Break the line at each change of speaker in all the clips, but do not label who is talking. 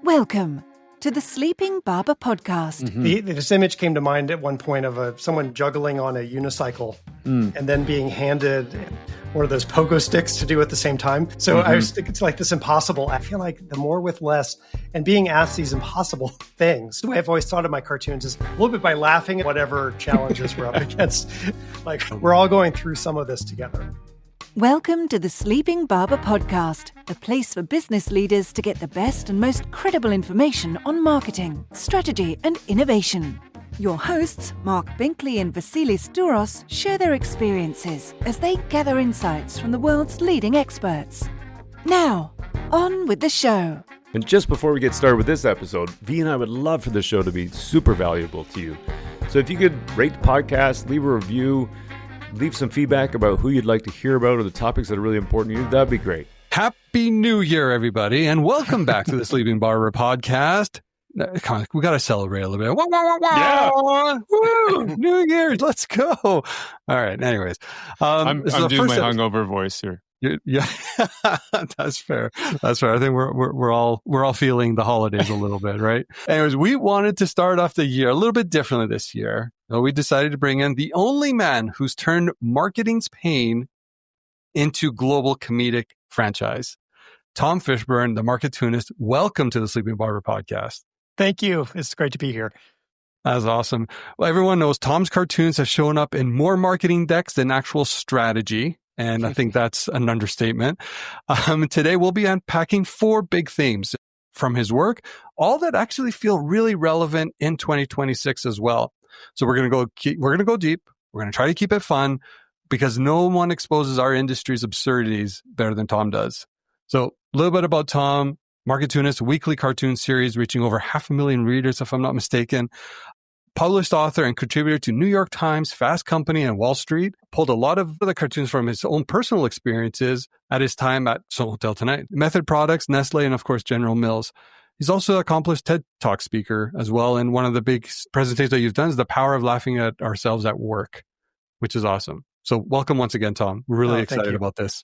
Welcome to the Sleeping Barber Podcast.
This image came to mind at one point of someone juggling on a unicycle and then being handed one of those pogo sticks to do at the same time. So I was thinking it's like this impossible. I feel like the more with less and being asked these impossible things. The way I've always thought of my cartoons is a little bit by laughing at whatever challenges we're up against. Like we're all going through some of this together.
Welcome to the Sleeping Barber Podcast, a place for business leaders to get the best and most credible information on marketing, strategy, and innovation. Your hosts, Marc Binkley and Vasilis Douros, share their experiences as they gather insights from the world's leading experts. Now, on with the show.
And just before we get started with this episode, V and I would love for the show to be super valuable to you. So if you could rate the podcast, leave a review, leave some feedback about who you'd like to hear about or the topics that are really important to you, that'd be great.
Happy New Year, everybody, and welcome back to the Sleeping Barber Podcast. Come on, we got to celebrate a little bit. Wah, wah, wah, wah. Yeah. Woo! New Year's, let's go. All right, anyways.
I'm doing my hungover voice here.
Yeah, that's fair. That's fair. I think we're all feeling the holidays a little bit, right? Anyways, we wanted to start off the year a little bit differently this year. So we decided to bring in the only man who's turned marketing's pain into global comedic franchise, Tom Fishburne, the Marketoonist. Welcome to the Sleeping Barber Podcast.
Thank you. It's great to be here.
That's awesome. Well, everyone knows Tom's cartoons have shown up in more marketing decks than actual strategy. And I think that's an understatement. Today, we'll be unpacking 4 big themes from his work, all that actually feel really relevant in 2026 as well. So we're going to go deep. We're going to try to keep it fun because no one exposes our industry's absurdities better than Tom does. So a little bit about Tom, Marketoonist, weekly cartoon series reaching over 500,000 readers, if I'm not mistaken. Published author and contributor to New York Times, Fast Company, and Wall Street. Pulled a lot of the cartoons from his own personal experiences at his time at HotelTonight, Method Products, Nestlé, and of course, General Mills. He's also an accomplished TED Talk speaker as well. And one of the big presentations that you've done is the power of laughing at ourselves at work, which is awesome. So welcome once again, Tom. We're really excited about this.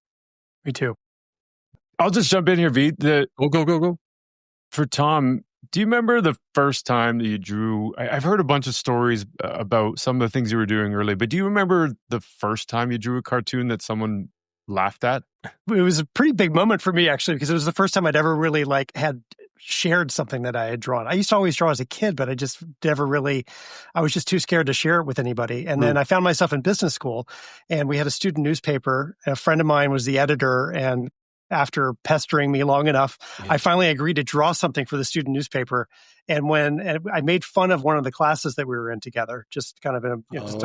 Me too.
I'll just jump in here, V.
Go.
For Tom, do you remember the first time that you drew? I've heard a bunch of stories about some of the things you were doing early, but do you remember the first time you drew a cartoon that someone laughed at?
It was a pretty big moment for me, actually, because it was the first time I'd ever really had shared something that I had drawn. I used to always draw as a kid, but I just never really, I was just too scared to share it with anybody. And then I found myself in business school and we had a student newspaper. A friend of mine was the editor, and after pestering me long enough, I finally agreed to draw something for the student newspaper. And when I made fun of one of the classes that we were in together, just kind of just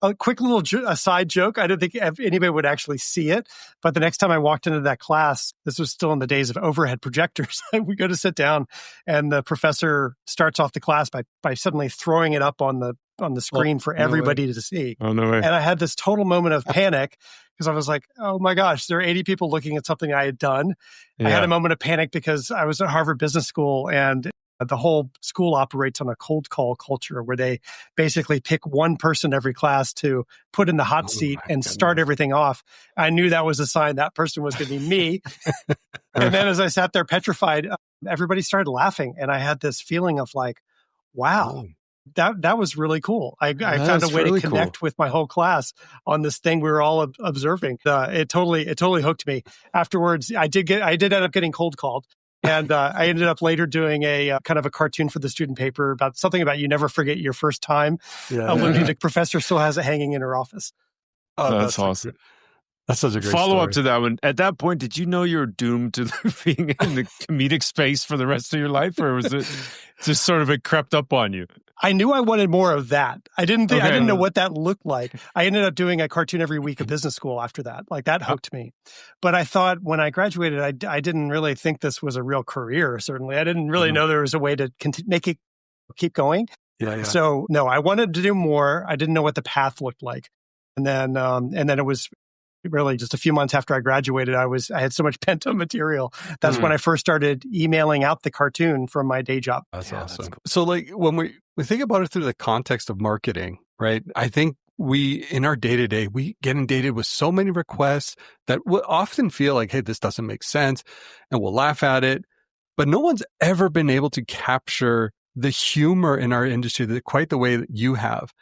a quick little aside joke. I didn't think anybody would actually see it. But the next time I walked into that class, this was still in the days of overhead projectors. We go to sit down and the professor starts off the class by suddenly throwing it up on the screen for everybody to see.
Oh, no way.
And I had this total moment of panic because I was like, oh my gosh, there are 80 people looking at something I had done. Yeah. I had a moment of panic because I was at Harvard Business School and the whole school operates on a cold call culture where they basically pick one person every class to put in the hot seat and start everything off. I knew that was a sign that person was going to be me. And then as I sat there petrified, everybody started laughing. And I had this feeling of like, wow. That was really cool. I found a way to connect with my whole class on this thing we were all observing. It totally hooked me. Afterwards, I did end up getting cold called, and I ended up later doing a kind of a cartoon for the student paper about something about you never forget your first time. Yeah. The professor still has it hanging in her office.
Oh, that's awesome.
That's such a great
follow
story.
Up to that one. At that point, did you know you were doomed to being in the comedic space for the rest of your life, or was it just sort of it crept up on you?
I knew I wanted more of that. I didn't know what that looked like. I ended up doing a cartoon every week at business school after that. Like that hooked me. But I thought when I graduated, I didn't really think this was a real career. Certainly, I didn't really know there was a way to make it keep going. Yeah. So no, I wanted to do more. I didn't know what the path looked like, and then it was really just a few months after I graduated. I had so much pent up material. That's when I first started emailing out the cartoon from my day job.
That's awesome. That's cool. So like when we think about it through the context of marketing, right? I think we, in our day-to-day, we get inundated with so many requests that we often feel like, hey, this doesn't make sense. And we'll laugh at it. but no one's ever been able to capture the humor in our industry quite the way that you have.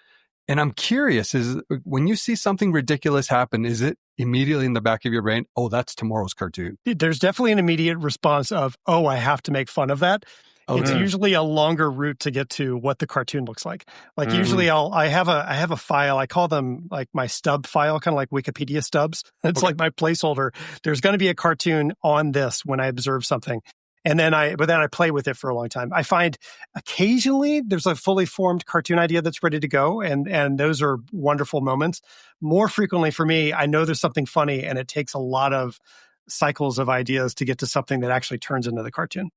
And I'm curious, is when you see something ridiculous happen, is it immediately in the back of your brain, oh, that's tomorrow's cartoon?
There's definitely an immediate response of, oh, I have to make fun of that. Okay. It's usually a longer route to get to what the cartoon looks like. Like usually I have a file, I call them like my stub file, kind of like Wikipedia stubs. It's like my placeholder. There's going to be a cartoon on this when I observe something. And then I play with it for a long time. I find occasionally there's a fully formed cartoon idea that's ready to go. And those are wonderful moments. More frequently for me, I know there's something funny and it takes a lot of cycles of ideas to get to something that actually turns into the cartoon.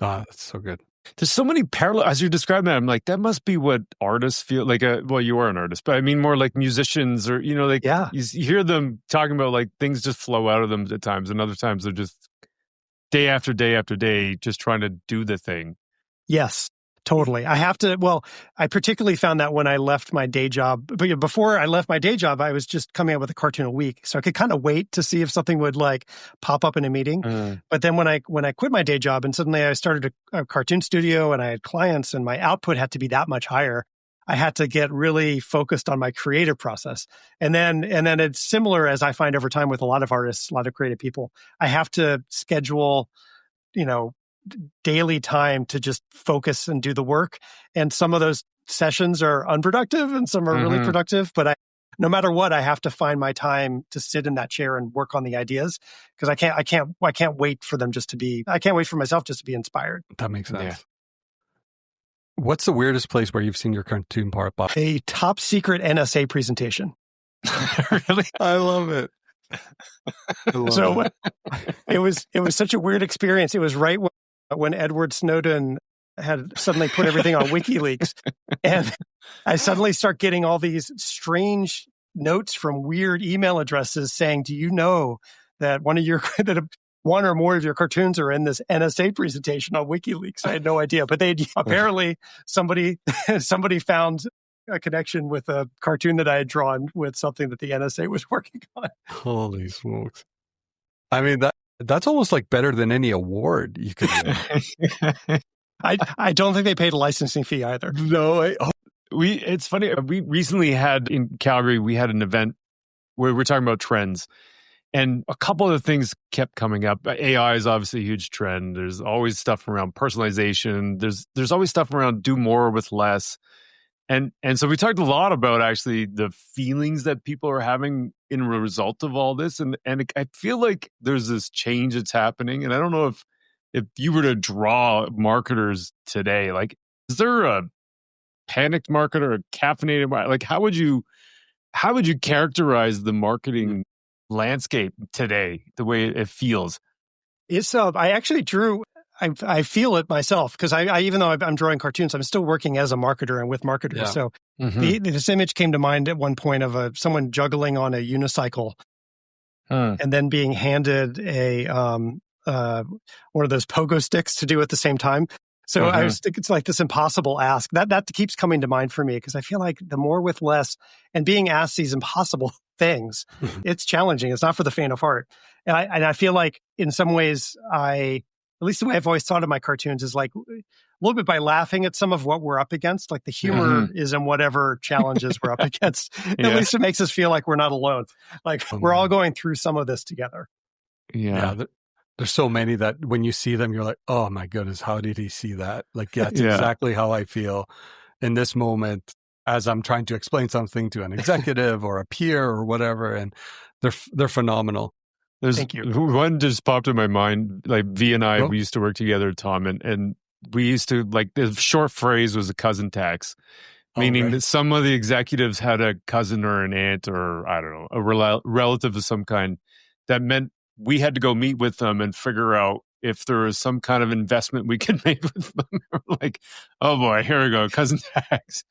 Ah, that's so good.
There's so many parallels as you're describing that. I'm like, that must be what artists feel like. Well, you are an artist, but I mean more like musicians, or you hear them talking about like things just flow out of them at times, and other times they're just day after day after day just trying to do the thing.
Yes, totally. I particularly found that when I left my day job. But before I left my day job, I was just coming up with a cartoon a week. So I could kind of wait to see if something would like pop up in a meeting. But then when I quit my day job and suddenly I started a cartoon studio and I had clients and my output had to be that much higher, I had to get really focused on my creative process. And then it's similar as I find over time with a lot of artists, a lot of creative people. I have to schedule, daily time to just focus and do the work. And some of those sessions are unproductive and some are really productive. But no matter what, I have to find my time to sit in that chair and work on the ideas because I can't wait for them I can't wait for myself just to be inspired.
That makes sense. Yeah. What's the weirdest place where you've seen your cartoon pop up?
A top secret NSA presentation.
Really? I love it.
It was such a weird experience. It was right when Edward Snowden had suddenly put everything on WikiLeaks. And I suddenly start getting all these strange notes from weird email addresses saying, do you know that one or more of your cartoons are in this NSA presentation on WikiLeaks? I had no idea, but apparently somebody found a connection with a cartoon that I had drawn with something that the NSA was working on.
Holy smokes. I mean, that's almost like better than any award you could win.
I don't think they paid a licensing fee either.
No.
It's funny. We recently had in Calgary, we had an event where we're talking about trends. And a couple of the things kept coming up. AI is obviously a huge trend. There's always stuff around personalization. There's always stuff around do more with less. And so we talked a lot about actually the feelings that people are having in a result of all this. And I feel like there's this change that's happening. And I don't know if you were to draw marketers today, like, is there a panicked marketer, a caffeinated marketer? Like, how would you characterize the marketing landscape today, the way it feels?
It's I actually drew. I feel it myself because I even though I'm drawing cartoons, I'm still working as a marketer and with marketers. Yeah. So this image came to mind at one point of someone juggling on a unicycle and then being handed a one of those pogo sticks to do at the same time. So I was thinking it's like this impossible ask. That keeps coming to mind for me because I feel like the more with less and being asked these impossible things, it's challenging. It's not for the faint of heart. And I feel like in some ways at least the way I've always thought of my cartoons is like a little bit by laughing at some of what we're up against. Like the humor is in whatever challenges we're up against. At least it makes us feel like we're not alone. Like we're all going through some of this together.
Yeah. There's so many that when you see them, you're like, oh my goodness, how did he see that? Like, that's exactly how I feel in this moment as I'm trying to explain something to an executive or a peer or whatever. And they're phenomenal.
Thank you. One just popped in my mind. Like V and I, we used to work together, Tom, and we used to, like, the short phrase was a cousin tax, meaning that some of the executives had a cousin or an aunt or, I don't know, a relative of some kind. That meant we had to go meet with them and figure out if there was some kind of investment we could make with them. Like, oh boy, here we go, cousin tax.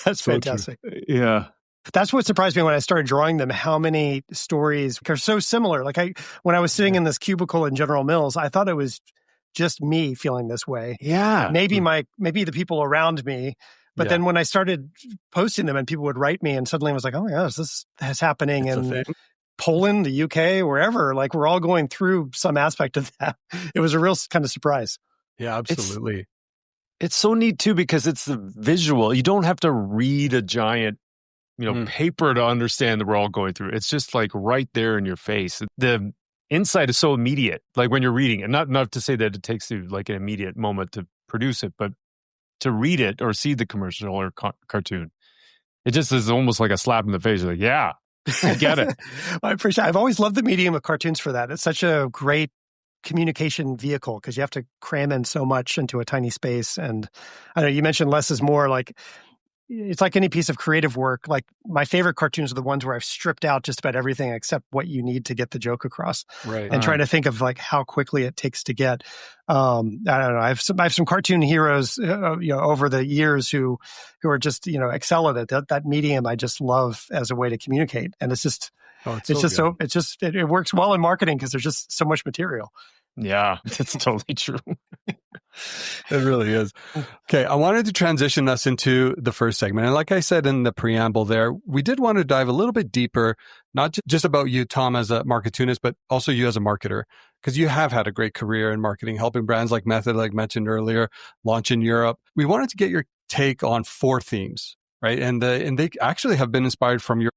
That's so fantastic.
True. Yeah.
That's what surprised me when I started drawing them, how many stories are so similar. Like when I was sitting in this cubicle in General Mills, I thought it was just me feeling this way.
Yeah.
Maybe the people around me. But then when I started posting them and people would write me and suddenly I was like, oh my gosh, this is happening. Poland, the UK, wherever. Like we're all going through some aspect of that. It was a real kind of surprise.
Yeah, absolutely.
It's so neat too because it's the visual. You don't have to read a giant, paper to understand that we're all going through. It's just like right there in your face. The insight is so immediate. Like when you're reading it, not to say that it takes you like an immediate moment to produce it, but to read it or see the commercial or cartoon, it just is almost like a slap in the face. You're like, yeah, I get it.
I appreciate it. I've always loved the medium of cartoons for that. It's such a great communication vehicle because you have to cram in so much into a tiny space. And I know you mentioned less is more. Like it's like any piece of creative work. Like my favorite cartoons are the ones where I've stripped out just about everything except what you need to get the joke across.
Right.
And trying to think of like how quickly it takes to get. I don't know. I have some cartoon heroes, over the years who are just excel at it. That medium I just love as a way to communicate, and it's just. Oh, it works well in marketing because there's just so much material.
Yeah, it's totally true.
It really is. Okay, I wanted to transition us into the first segment. And like I said in the preamble there, we did want to dive a little bit deeper, not just about you, Tom, as a Marketoonist, but also you as a marketer, because you have had a great career in marketing, helping brands like Method, like mentioned earlier, launch in Europe. We wanted to get your take on 4 themes, right? And they actually have been inspired from your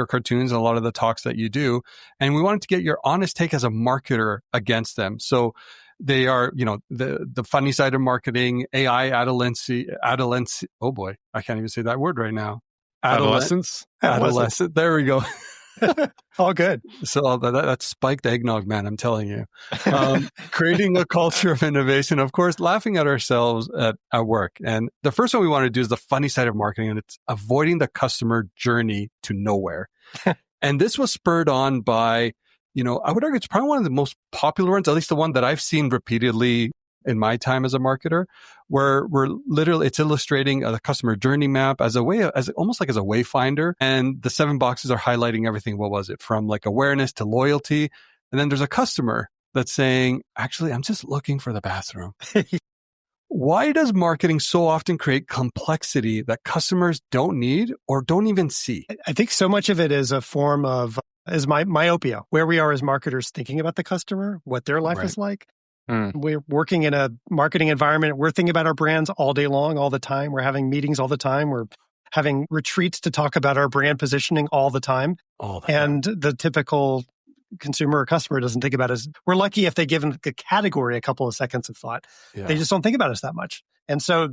cartoons and a lot of the talks that you do. And we wanted to get your honest take as a marketer against them. So they are, the funny side of marketing, AI, adolescence. Oh boy, I can't even say that word right now.
Adolescence.
Adolescent. There we go.
All good.
So that's spiked eggnog, man. I'm telling you. Creating a culture of innovation, of course, laughing at ourselves at work. And the first one we want to do is the funny side of marketing, and it's avoiding the customer journey to nowhere. And this was spurred on by, I would argue it's probably one of the most popular ones, at least the one that I've seen repeatedly in my time as a marketer, where it's illustrating a customer journey map as almost like as a wayfinder. And the 7 boxes are highlighting everything. What was it? From like awareness to loyalty. And then there's a customer that's saying, actually, I'm just looking for the bathroom. Why does marketing so often create complexity that customers don't need or don't even see?
I think so much of it is a form of myopia, where we are as marketers thinking about the customer, what their life is like. We're working in a marketing environment. We're thinking about our brands all day long, all the time. We're having meetings all the time. We're having retreats to talk about our brand positioning all the time. And the typical consumer or customer doesn't think about us. We're lucky if they give a category a couple of seconds of thought. Yeah. They just don't think about us that much. And so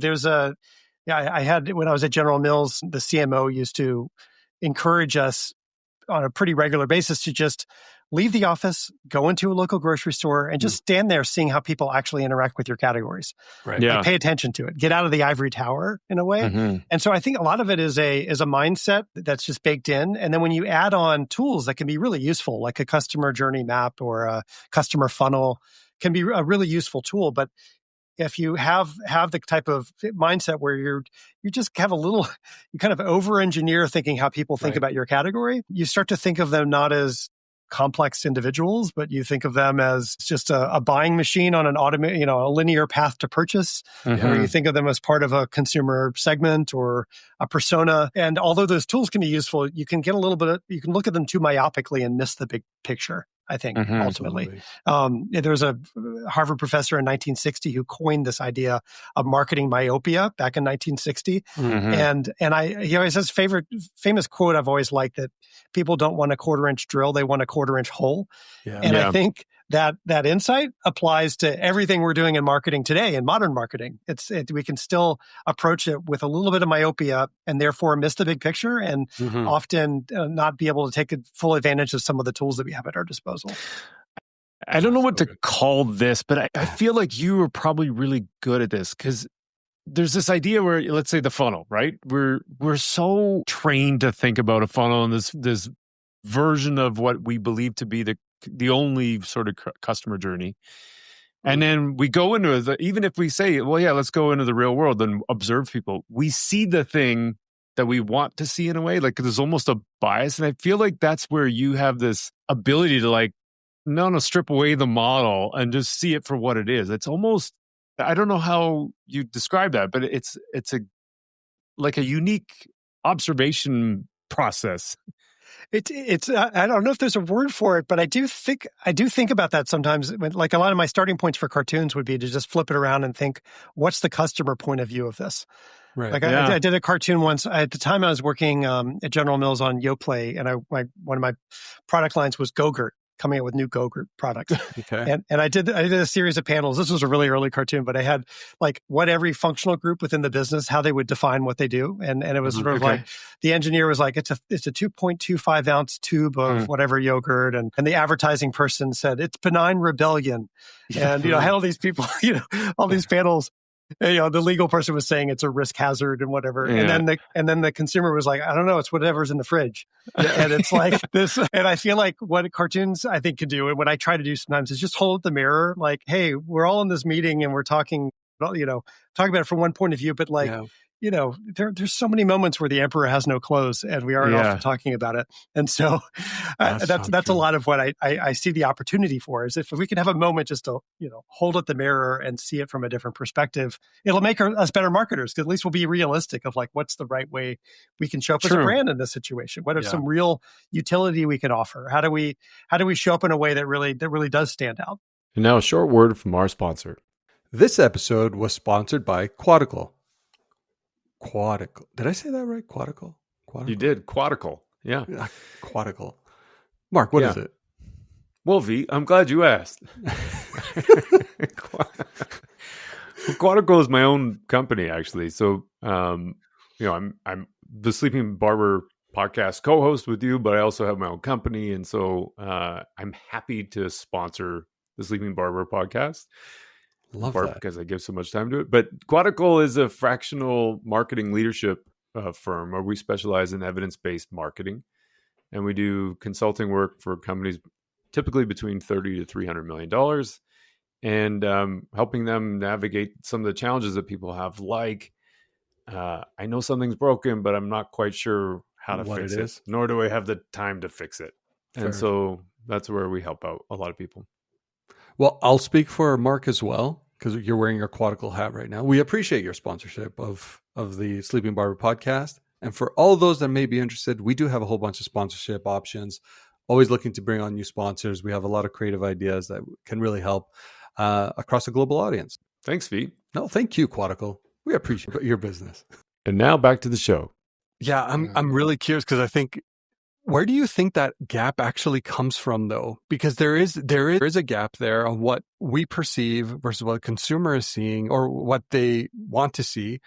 I had, when I was at General Mills, the CMO used to encourage us on a pretty regular basis to just leave the office, go into a local grocery store, and just stand there seeing how people actually interact with your categories.
Right.
Yeah. Like, pay attention to it. Get out of the ivory tower in a way. Mm-hmm. And so I think a lot of it is a mindset that's just baked in. And then when you add on tools that can be really useful, like a customer journey map or a customer funnel, can be a really useful tool. But if you have the type of mindset where you just have you kind of over-engineer thinking how people think about your category, you start to think of them not as complex individuals, but you think of them as just a buying machine on a linear path to purchase, or you think of them as part of a consumer segment or a persona. And although those tools can be useful, you can you can look at them too myopically and miss the big picture, I think, ultimately. There was a Harvard professor in 1960 who coined this idea of marketing myopia back in 1960. And he always has famous quote I've always liked, that people don't want a 1/4-inch drill, they want a 1/4-inch hole. Yeah. And I think that insight applies to everything we're doing in marketing today, in modern marketing. We can still approach it with a little bit of myopia and therefore miss the big picture and often not be able to take full advantage of some of the tools that we have at our disposal.
I don't know what to call this, but I feel like you were probably really good at this, because there's this idea where, let's say the funnel, right? We're so trained to think about a funnel and this version of what we believe to be the only sort of customer journey. And then we go into even if we say, well, yeah, let's go into the real world and observe people, we see the thing that we want to see in a way. Like there's almost a bias. And I feel like that's where you have this ability to strip away the model and just see it for what it is. It's almost, I don't know how you describe that, but it's a unique observation process.
It's I don't know if there's a word for it, but I do think about that sometimes. Like a lot of my starting points for cartoons would be to just flip it around and think, what's the customer point of view of this?
Right.
Like I did a cartoon once. At the time, I was working at General Mills on Yoplait, and one of my product lines was Go-Gurt, coming out with new Go-Gurt products.
Okay.
And I did a series of panels. This was a really early cartoon, but I had like what every functional group within the business, how they would define what they do. And it was sort of like the engineer was like, it's a 2.25 ounce tube of whatever yogurt. And the advertising person said, it's benign rebellion. And, I had all these people, all these panels. And, the legal person was saying it's a risk hazard and whatever. Yeah. And then the consumer was like, I don't know, it's whatever's in the fridge. And it's like this. And I feel like what cartoons I think can do, and what I try to do sometimes, is just hold up the mirror. Like, hey, we're all in this meeting and we're talking about it from one point of view, but like, there's so many moments where the emperor has no clothes, and we aren't often talking about it. And so that's a lot of what I see the opportunity for, is if we can have a moment just to, hold up the mirror and see it from a different perspective, it'll make us better marketers, because at least we'll be realistic of like, what's the right way we can show up as a brand in this situation? What are some real utility we can offer? How do we show up in a way that really does stand out?
And now a short word from our sponsor.
This episode was sponsored by Quadical. Did I say that right? Quadical?
You did. Quadical. Yeah.
Quadical. Mark, what is it?
Well, V, I'm glad you asked. Quadical is my own company, actually. So, I'm the Sleeping Barber podcast co-host with you, but I also have my own company. And so I'm happy to sponsor the Sleeping Barber podcast.
Love that.
Because I give so much time to it. But Quadical is a fractional marketing leadership firm where we specialize in evidence-based marketing. And we do consulting work for companies typically between $30 to $300 million, and helping them navigate some of the challenges that people have, like, I know something's broken, but I'm not quite sure how to fix it, nor do I have the time to fix it. Fair. And so that's where we help out a lot of people.
Well, I'll speak for Mark as well, because you're wearing your Quadical hat right now. We appreciate your sponsorship of the Sleeping Barber podcast. And for all those that may be interested, we do have a whole bunch of sponsorship options. Always looking to bring on new sponsors. We have a lot of creative ideas that can really help across a global audience.
Thanks, V.
No, thank you, Quadical. We appreciate your business.
And now back to the show.
Yeah, I'm really curious, because I think, where do you think that gap actually comes from, though? Because there is a gap there on what we perceive versus what the consumer is seeing or what they want to see.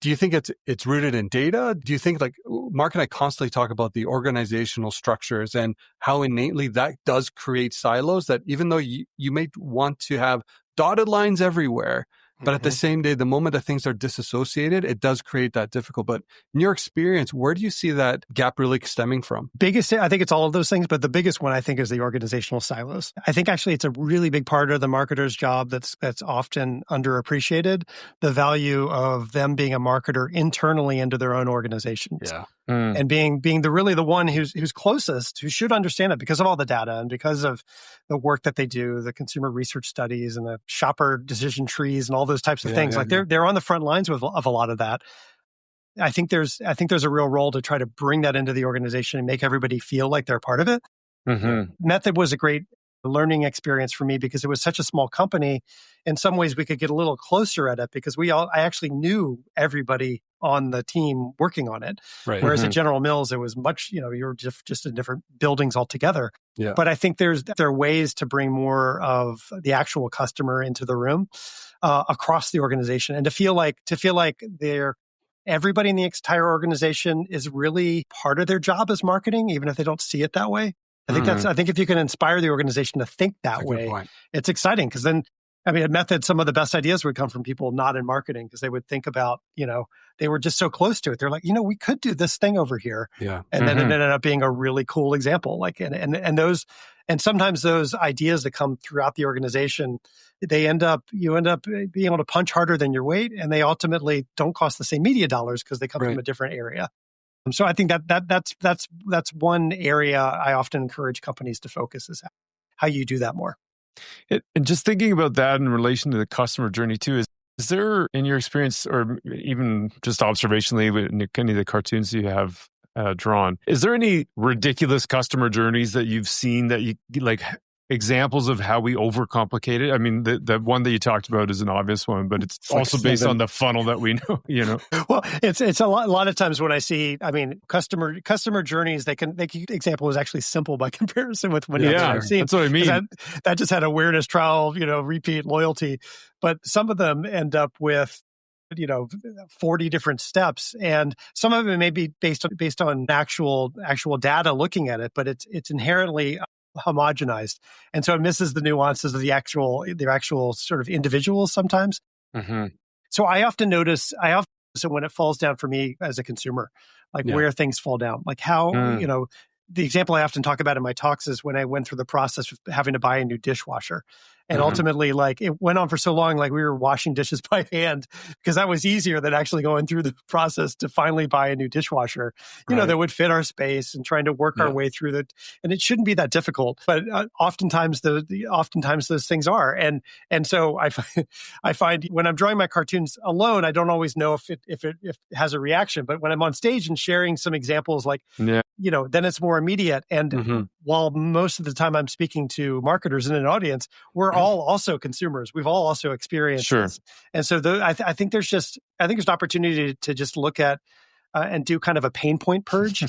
Do you think it's rooted in data? Do you think, like Mark and I constantly talk about the organizational structures and how innately that does create silos, that even though you may want to have dotted lines everywhere, but at the same day, the moment that things are disassociated, it does create that difficult. But in your experience, where do you see that gap really stemming from?
Biggest, I think it's all of those things, but the biggest one I think is the organizational silos. I think actually it's a really big part of the marketer's job that's often underappreciated, the value of them being a marketer internally into their own organizations.
Yeah.
And being the one who's closest, who should understand it because of all the data and because of the work that they do, the consumer research studies and the shopper decision trees and all those types of things. They're on the front lines of a lot of that. I think there's a real role to try to bring that into the organization and make everybody feel like they're part of it. Mm-hmm. Method was a great learning experience for me because it was such a small company. In some ways, we could get a little closer at it because I actually knew everybody on the team working on it. Right. Whereas at General Mills, it was much, you were just in different buildings altogether. Yeah. But I think there are ways to bring more of the actual customer into the room across the organization, and to feel like everybody in the entire organization is really part of their job as marketing, even if they don't see it that way. I think if you can inspire the organization to think that way, it's exciting, because then, at Method, some of the best ideas would come from people not in marketing, because they would think about, they were just so close to it. They're like, we could do this thing over here. Yeah. And then it ended up being a really cool example. And sometimes those ideas that come throughout the organization, you end up being able to punch harder than your weight, and they ultimately don't cost the same media dollars because they come from a different area. So I think that's one area I often encourage companies to focus, is how you do that more.
And just thinking about that in relation to the customer journey too, is there, in your experience, or even just observationally with any of the cartoons you have drawn. Is there any ridiculous customer journeys that you've seen that you like examples of how we overcomplicate it? I mean, the one that you talked about is an obvious one, but it's also based on the funnel that we know,
Well, it's a lot of times when I see, I mean, customer journeys, the example is actually simple by comparison with what I've seen.
That's what I mean.
That just had awareness, trial, repeat, loyalty. But some of them end up with 40 different steps, and some of it may be based on actual data looking at it, but it's inherently homogenized, and so it misses the nuances of the actual sort of individuals sometimes.
Mm-hmm.
So I often notice it when it falls down for me as a consumer, like where things fall down, like how the example I often talk about in my talks is when I went through the process of having to buy a new dishwasher. And ultimately, like, it went on for so long, like we were washing dishes by hand because that was easier than actually going through the process to finally buy a new dishwasher, that would fit our space and trying to work our way through that. And it shouldn't be that difficult, but oftentimes those things are. And so I find when I'm drawing my cartoons alone, I don't always know if it has a reaction. But when I'm on stage and sharing some examples, like, then it's more immediate. And while most of the time I'm speaking to marketers in an audience, we're all also consumers. We've all also experienced this. And so I think there's an opportunity to just look at and do kind of a pain point purge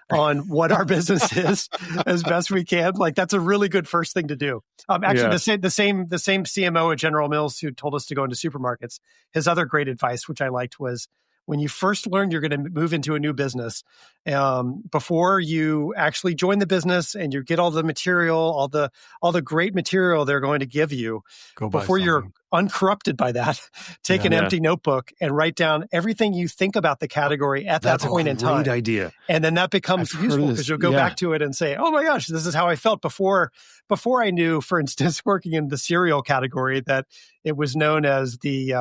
on what our business is as best we can. Like, that's a really good first thing to do. Actually, the same CMO at General Mills who told us to go into supermarkets, his other great advice, which I liked, was when you first learn you're going to move into a new business, before you actually join the business and you get all the material, all the great material they're going to give you, before you're uncorrupted by that, take an empty notebook and write down everything you think about the category at that point in time.
That's a great idea.
And then that becomes useful because you'll go back to it and say, oh my gosh, this is how I felt before I knew, for instance, working in the cereal category, that it was known as the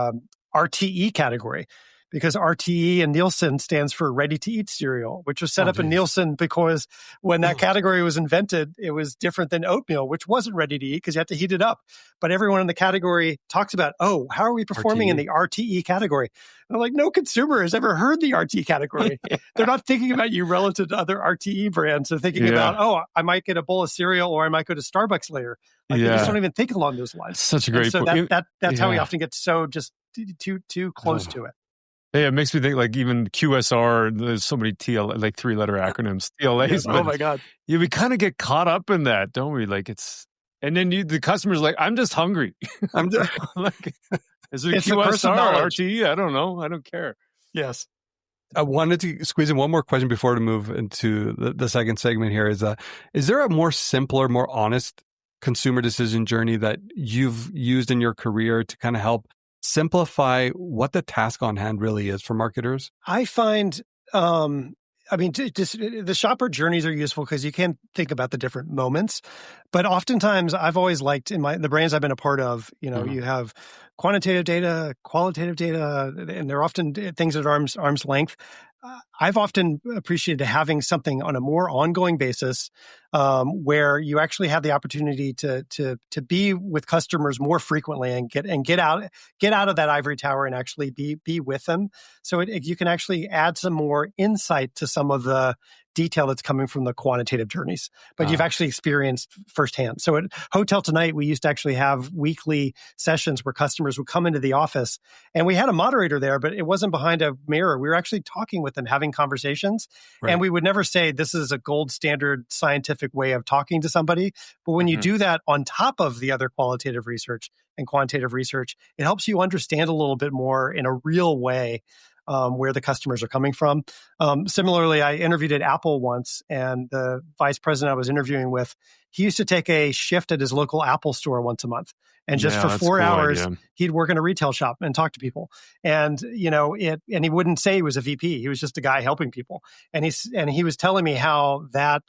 RTE category. Because RTE and Nielsen stands for ready-to-eat cereal, which was set up in Nielsen because when that category was invented, it was different than oatmeal, which wasn't ready to eat because you had to heat it up. But everyone in the category talks about, how are we performing in the RTE category? And I'm like, no consumer has ever heard the RTE category. They're not thinking about you relative to other RTE brands. They're thinking about, I might get a bowl of cereal or I might go to Starbucks later. Like, they just don't even think along those lines.
Such a great
point. So that's how we often get so just too close to it.
Yeah, it makes me think, like, even QSR, there's so many like 3-letter acronyms, TLAs.
Yes, oh my God.
Yeah, we kind of get caught up in that, don't we? Like, and then the customer's like, I'm just hungry. I'm just like, is it QSR or RTE? I don't know. I don't care.
Yes.
I wanted to squeeze in one more question before to move into the second segment here. Is there a more simpler, more honest consumer decision journey that you've used in your career to kind of help simplify what the task on hand really is for marketers? I
find, the shopper journeys are useful because you can think about the different moments. But oftentimes, I've always liked the brands I've been a part of, you have quantitative data, qualitative data, and they're often things at arm's length. I've often appreciated having something on a more ongoing basis, where you actually have the opportunity to be with customers more frequently and get out of that ivory tower and actually be with them. So you can actually add some more insight to some of the detail that's coming from the quantitative journeys, but you've actually experienced firsthand. So at HotelTonight, we used to actually have weekly sessions where customers would come into the office, and we had a moderator there, but it wasn't behind a mirror. We were actually talking with them, having conversations, and we would never say this is a gold standard scientific way of talking to somebody. But when you do that on top of the other qualitative research and quantitative research, it helps you understand a little bit more in a real way where the customers are coming from. Similarly, I interviewed at Apple once, and the vice president I was interviewing with, he used to take a shift at his local Apple store once a month. And just for 4 hours, he'd work in a retail shop and talk to people. And, and he wouldn't say he was a VP. He was just a guy helping people. And he was telling me how that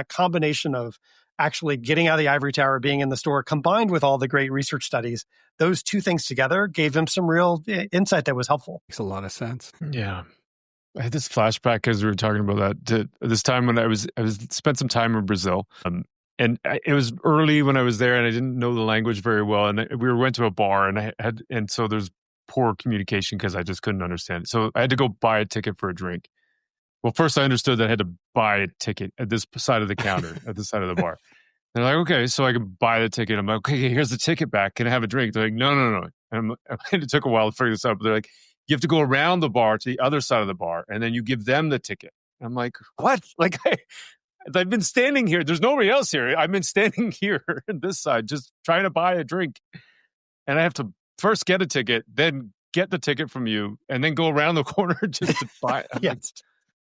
combination of actually getting out of the ivory tower, being in the store, combined with all the great research studies, those two things together gave him some real insight that was helpful.
Makes a lot of sense.
Yeah. I had this flashback as we were talking about that to this time when I spent some time in Brazil. And it was early when I was there, and I didn't know the language very well. And we went to a bar, and so there's poor communication because I just couldn't understand it. So I had to go buy a ticket for a drink. Well, first I understood that I had to buy a ticket at this side of the counter, at this side of the bar. They're like, okay, so I can buy the ticket. I'm like, okay, here's the ticket back. Can I have a drink? They're like, no. And it took a while to figure this out. But they're like, you have to go around the bar to the other side of the bar, and then you give them the ticket. And I'm like, what? Like, I've been standing here. There's nobody else here. I've been standing here on this side, just trying to buy a drink. And I have to first get a ticket, then get the ticket from you, and then go around the corner just to buy it.
Yes.
Like,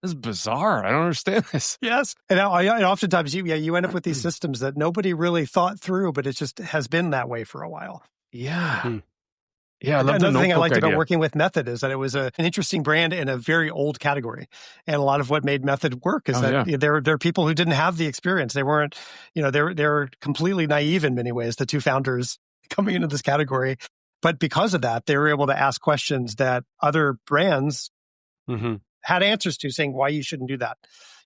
this is bizarre. I don't understand this.
Yes. And oftentimes you end up with these systems that nobody really thought through, but it just has been that way for a while.
Yeah. Yeah, I love
Another
the
thing I liked
idea.
about working with Method is that it was an interesting brand in a very old category. And a lot of what made Method work is there are people who didn't have the experience. They weren't, they're completely naive in many ways, the two founders coming into this category. But because of that, they were able to ask questions that other brands had answers to, saying why you shouldn't do that.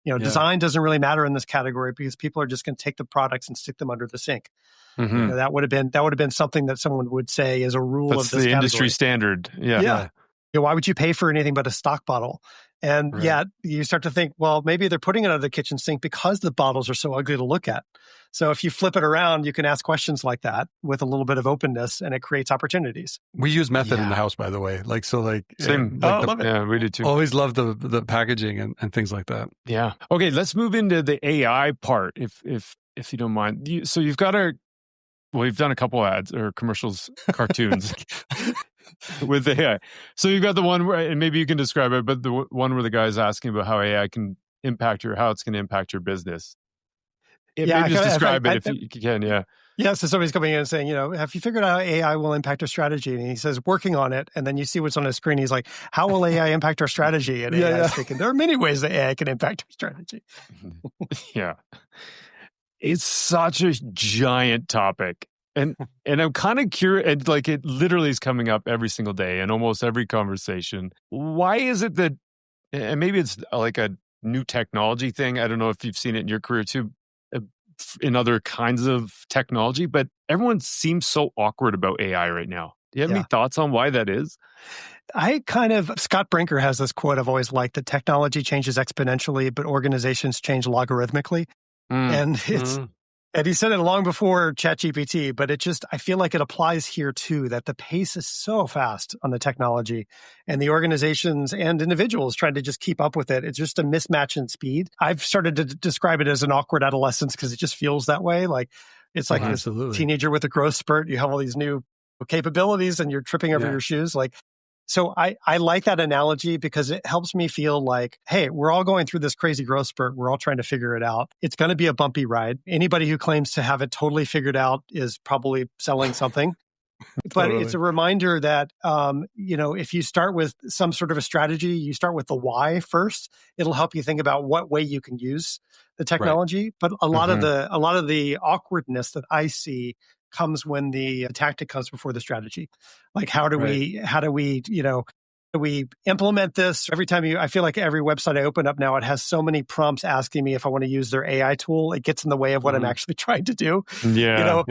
Design doesn't really matter in this category because people are just going to take the products and stick them under the sink. That would have been something that someone would say is a rule of this
the
category.
Industry standard. Yeah.
Why would you pay for anything but a stock bottle? And yet you start to think, well, maybe they're putting it under the kitchen sink because the bottles are so ugly to look at. So if you flip it around, you can ask questions like that with a little bit of openness, and it creates opportunities.
We use Method in the house, by the way.
Same.
Love it.
Yeah, we do too.
Always love the packaging and things like that.
Yeah. Okay, let's move into the AI part, if you don't mind. So you've got we've done a couple ads or commercials, cartoons with AI. So you've got the one where, and maybe you can describe it, but the one where the guy's asking about how AI can how it's going to impact your business. Maybe just describe it if you can. Yeah.
Yeah. So somebody's coming in and saying, have you figured out how AI will impact our strategy? And he says, working on it. And then you see what's on the screen. He's like, how will AI impact our strategy? And AI is thinking, there are many ways that AI can impact our strategy.
Yeah. It's such a giant topic. And I'm kind of curious, and like it literally is coming up every single day in almost every conversation. Why is it that, and maybe it's like a new technology thing. I don't know if you've seen it in your career too, in other kinds of technology, but everyone seems so awkward about AI right now. Do you have any thoughts on why that is?
Scott Brinker has this quote I've always liked, that technology changes exponentially, but organizations change logarithmically. And and he said it long before ChatGPT, but I feel like it applies here too, that the pace is so fast on the technology and the organizations and individuals trying to just keep up with it. It's just a mismatch in speed. I've started to describe it as an awkward adolescence because it just feels that way. Like it's like this teenager with a growth spurt. You have all these new capabilities and you're tripping over your shoes. So I like that analogy because it helps me feel like, hey, we're all going through this crazy growth spurt. We're all trying to figure it out. It's going to be a bumpy ride. Anybody who claims to have it totally figured out is probably selling something. But it's a reminder that, if you start with some sort of a strategy, you start with the why first. It'll help you think about what way you can use the technology. Right. But a lot of the awkwardness that I see comes when the tactic comes before the strategy. Like, how do we implement this? Every time I feel like every website I open up now, it has so many prompts asking me if I want to use their AI tool. It gets in the way of what I'm actually trying to do.
Yeah.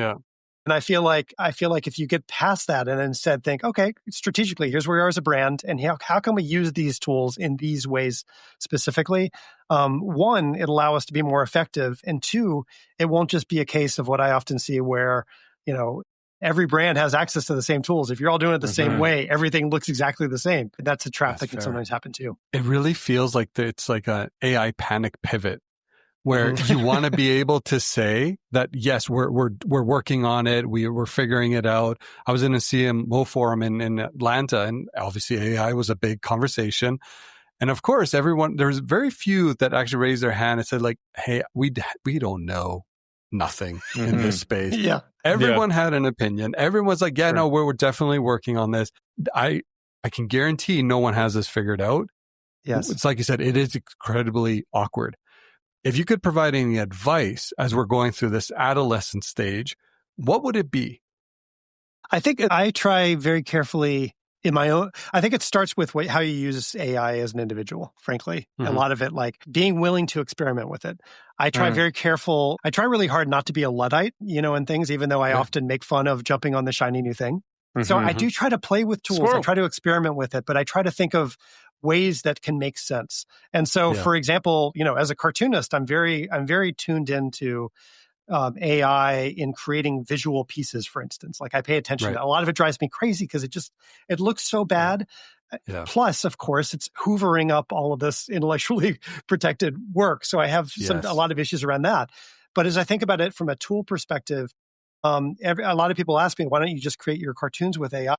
And I feel like if you get past that and instead think, okay, strategically, here's where we are as a brand, and how can we use these tools in these ways specifically? One, it'll allow us to be more effective, and two, it won't just be a case of what I often see where every brand has access to the same tools. If you're all doing it the same way, everything looks exactly the same. That's a trap that can sometimes happen too.
It really feels like it's like an AI panic pivot, where you want to be able to say that, yes, we're working on it. We're figuring it out. I was in a CMO forum in Atlanta, and obviously AI was a big conversation. And of course, there was very few that actually raised their hand and said like, hey, we don't know nothing in this space.
Yeah.
Everyone had an opinion. Everyone's like, no, we're definitely working on this. I can guarantee no one has this figured out.
Yes.
It's like you said, it is incredibly awkward. If you could provide any advice as we're going through this adolescent stage, what would it be?
I think I try very carefully in my own. I think it starts with how you use AI as an individual, frankly. A lot of it, like being willing to experiment with it. I try very careful. I try really hard not to be a Luddite, in things, even though I often make fun of jumping on the shiny new thing. So I do try to play with tools. I try to experiment with it, but I try to think of ways that can make sense. And so, for example, as a cartoonist, I'm very tuned into AI in creating visual pieces, for instance. Like I pay attention to that. A lot of it drives me crazy because it looks so bad. Yeah. Plus, of course, it's hoovering up all of this intellectually protected work. So I have a lot of issues around that. But as I think about it from a tool perspective, a lot of people ask me, why don't you just create your cartoons with AI?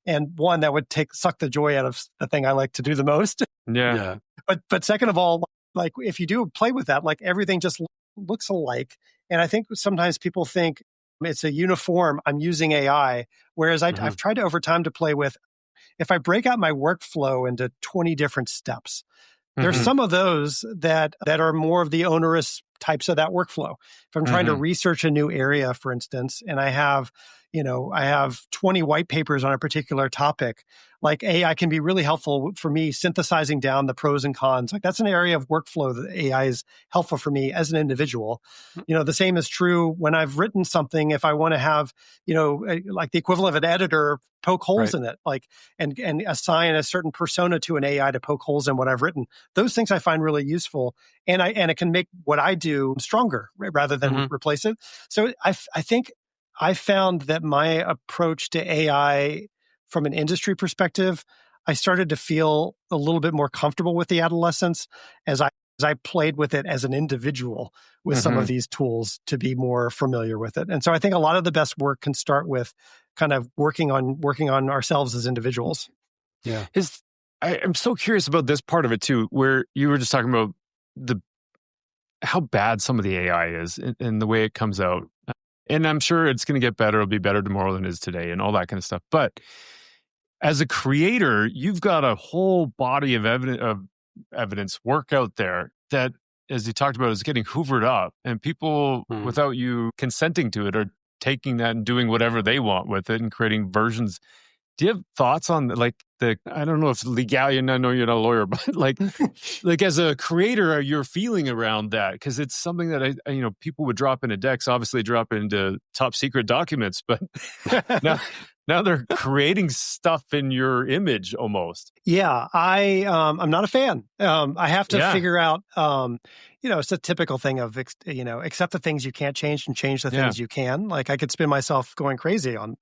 And one, that would suck the joy out of the thing I like to do the most.
Yeah.
But second of all, like if you do play with that, like everything just looks alike. And I think sometimes people think it's a uniform, I'm using AI. Whereas I've tried to over time to play with, if I break out my workflow into 20 different steps, there's some of those that are more of the onerous types of that workflow. If I'm trying to research a new area, for instance, and I have 20 white papers on a particular topic, like AI can be really helpful for me synthesizing down the pros and cons. Like that's an area of workflow that AI is helpful for me as an individual. The same is true when I've written something. If I want to have, like the equivalent of an editor poke holes in it, like, and assign a certain persona to an AI to poke holes in what I've written. Those things I find really useful. And it can make what I do stronger rather than replace it. So I think I found that my approach to AI from an industry perspective, I started to feel a little bit more comfortable with the adolescence as I played with it as an individual with some of these tools to be more familiar with it. And so I think a lot of the best work can start with kind of working on ourselves as individuals.
Yeah. I'm so curious about this part of it too, where you were just talking about how bad some of the AI is and the way it comes out. And I'm sure it's going to get better. It'll be better tomorrow than it is today and all that kind of stuff. But as a creator, you've got a whole body of evidence work out there that, as you talked about, is getting hoovered up. And people, without you consenting to it, are taking that and doing whatever they want with it and creating versions. Do you have thoughts on I don't know if legality, I know you're not a lawyer, but like as a creator, your feeling around that? Because it's something that people would drop into decks, obviously drop into top secret documents, but now they're creating stuff in your image almost.
Yeah, I'm not a fan. I have to figure out, it's a typical thing of, accept the things you can't change and change the things you can. Like I could spin myself going crazy on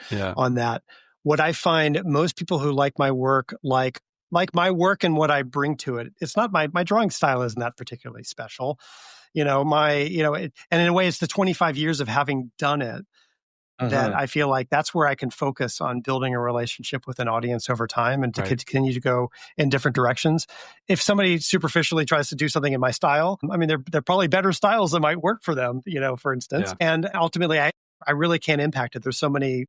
that. What I find most people who like my work, like my work and what I bring to it, it's not my drawing style isn't that particularly special. And in a way it's the 25 years of having done it that I feel like that's where I can focus on building a relationship with an audience over time and to continue to go in different directions. If somebody superficially tries to do something in my style, I mean, they're probably better styles that might work for them, for instance. Yeah. And ultimately, I really can't impact it. There's so many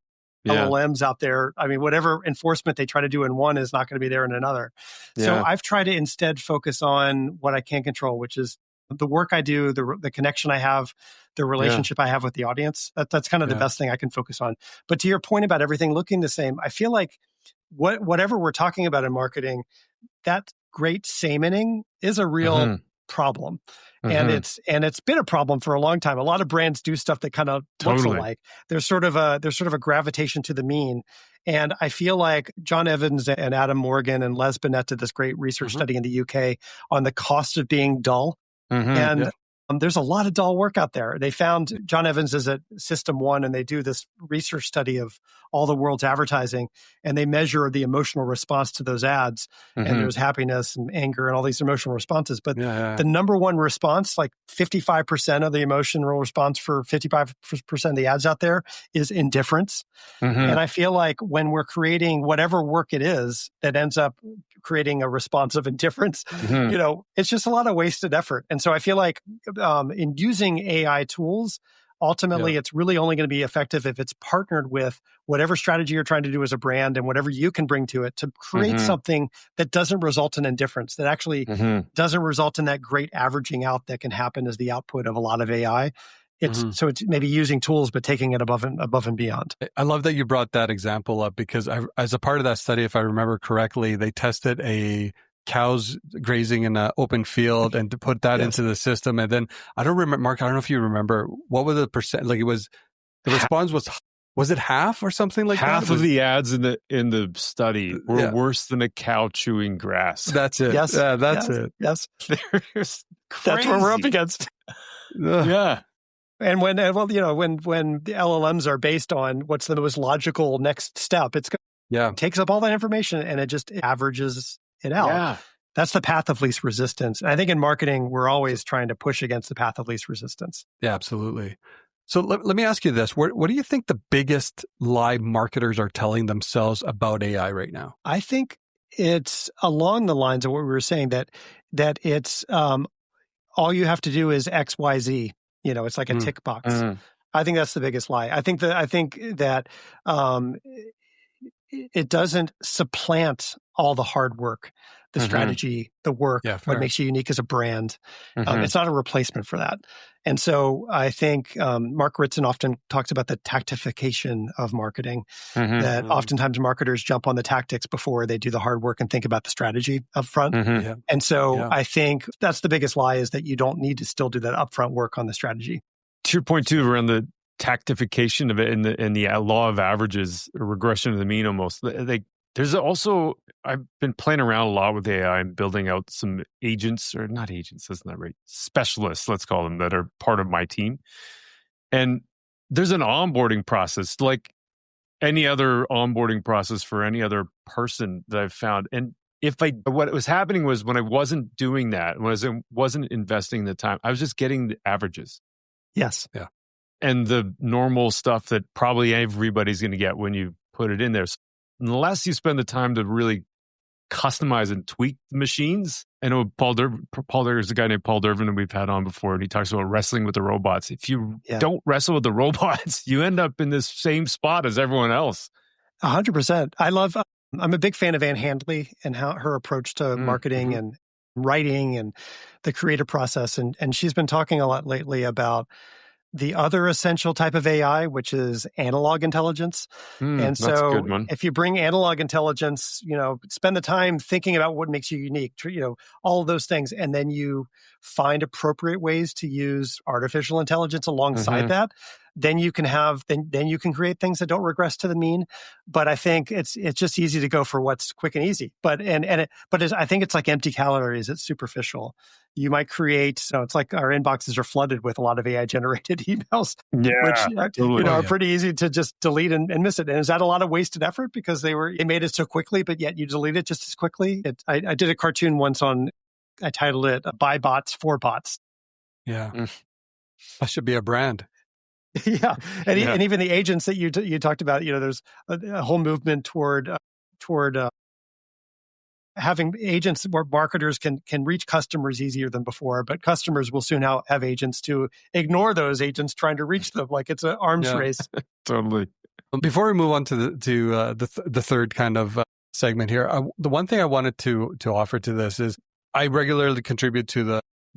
LLMs out there. I mean, whatever enforcement they try to do in one is not going to be there in another. Yeah. So I've tried to instead focus on what I can control, which is the work I do, the connection I have, the relationship I have with the audience. That's kind of the best thing I can focus on. But to your point about everything looking the same, I feel like whatever we're talking about in marketing, that great samening is a real problem. And it's been a problem for a long time. A lot of brands do stuff that kind of looks alike. There's sort of a gravitation to the mean. And I feel like John Evans and Adam Morgan and Les Binet did this great research study in the UK on the cost of being dull. And there's a lot of dull work out there. They found John Evans is at System 1, and they do this research study of all the world's advertising, and they measure the emotional response to those ads. And there's happiness and anger and all these emotional responses. But the number one response, like 55% of the emotional response for 55% of the ads out there is indifference. And I feel like when we're creating whatever work it is that ends up creating a response of indifference, it's just a lot of wasted effort. And so I feel like in using AI tools, ultimately, it's really only going to be effective if it's partnered with whatever strategy you're trying to do as a brand and whatever you can bring to it to create something that doesn't result in indifference, that actually doesn't result in that great averaging out that can happen as the output of a lot of AI. So it's maybe using tools, but taking it above and beyond.
I love that you brought that example up because as a part of that study, if I remember correctly, they tested cows grazing in an open field and to put that into the system. And then I don't remember, Mark, I don't know if you remember, what was the percent? Like the response was Was it half or something like that?
Half of the ads in the study were worse than a cow chewing grass.
That's it.
Yes.
Yeah, that's it.
Yes.
That's
what we're up against.
Yeah.
And when the LLMs are based on what's the most logical next step, it takes up all that information and it just averages it out.
Yeah.
That's the path of least resistance. And I think in marketing, we're always trying to push against the path of least resistance.
Yeah, absolutely. So let me ask you this. What do you think the biggest lie marketers are telling themselves about AI right now?
I think it's along the lines of what we were saying, that it's all you have to do is X, Y, Z. It's like a tick box. I think that's the biggest lie. I think that it doesn't supplant all the hard work, the strategy, the work, what makes you unique as a brand. It's not a replacement for that. And so I think Mark Ritson often talks about the tactification of marketing, that oftentimes marketers jump on the tactics before they do the hard work and think about the strategy up front. And so I think that's the biggest lie, is that you don't need to still do that upfront work on the strategy.
To your point too, around the tactification of it in the law of averages, or regression of the mean almost. There's also, I've been playing around a lot with AI and building out some agents, or not agents, that's not right, specialists, let's call them, that are part of my team. And there's an onboarding process, like any other onboarding process for any other person that I've found. And what was happening was, when I wasn't doing that, when I wasn't investing the time, I was just getting the averages.
Yes.
Yeah.
And the normal stuff that probably everybody's going to get when you put it in there. So unless you spend the time to really customize and tweak the machines. I know there's a guy named Paul Dervin that we've had on before, and he talks about wrestling with the robots. If you don't wrestle with the robots, you end up in this same spot as everyone else.
100%. I'm a big fan of Ann Handley and her approach to marketing and writing and the creative process. And she's been talking a lot lately about the other essential type of AI, which is analog intelligence. And so
that's a good one.
If you bring analog intelligence, spend the time thinking about what makes you unique, all of those things, and then you find appropriate ways to use artificial intelligence alongside that, then you can create things that don't regress to the mean. But I think it's just easy to go for what's quick and easy. But I think it's like empty calories. It's superficial. You might create, it's like our inboxes are flooded with a lot of AI generated emails, which are pretty easy to just delete and miss it. And is that a lot of wasted effort because they made it so quickly, but yet you delete it just as quickly? I did a cartoon once I titled it "Buy Bots for Bots." Yeah,
that should be a brand.
And even the agents that you talked about, there's a whole movement toward having agents where marketers can reach customers easier than before, but customers will soon have agents to ignore those agents trying to reach them, like it's an arms race.
Totally.
Before we move on to the third kind of segment here, the one thing I wanted to offer to this is I regularly contribute to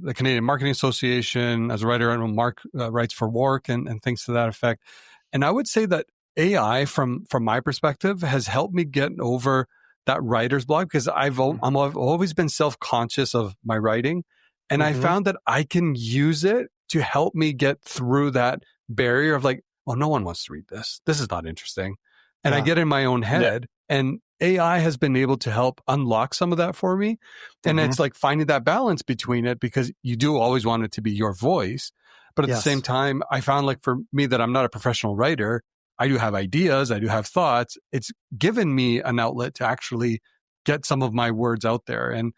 the Canadian Marketing Association as a writer. I know Mark writes for Work and things to that effect. And I would say that AI, from my perspective, has helped me get over that writer's block, because I've always been self-conscious of my writing. And I found that I can use it to help me get through that barrier of like, well, no one wants to read this. This is not interesting. And I get in my own head. And AI has been able to help unlock some of that for me. And it's like finding that balance between it, because you do always want it to be your voice. But at the same time, I found, like, for me, that I'm not a professional writer. I do have ideas. I do have thoughts. It's given me an outlet to actually get some of my words out there. And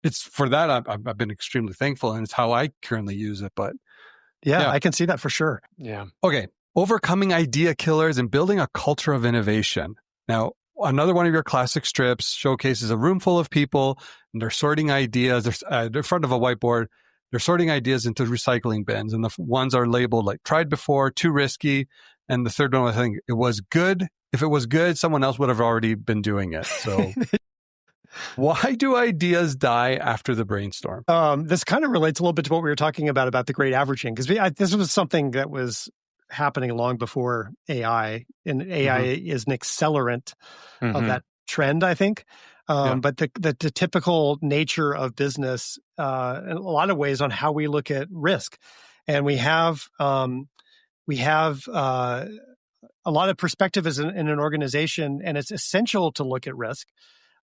it's for that I've been extremely thankful. And it's how I currently use it. But
I can see that for sure.
Yeah.
Okay. Overcoming idea killers and building a culture of innovation. Now, another one of your classic strips showcases a room full of people, and they're sorting ideas. They're in front of a whiteboard. They're sorting ideas into recycling bins, and the ones are labeled like tried before, too risky. And the third one, I think it was good. If it was good, someone else would have already been doing it. So why do ideas die after the brainstorm?
This kind of relates a little bit to what we were talking about the great averaging, because this was something that was happening long before AI, and AI is an accelerant of that trend, I think. But the typical nature of business, in a lot of ways, on how we look at risk, and we have a lot of perspective is in an organization, and it's essential to look at risk.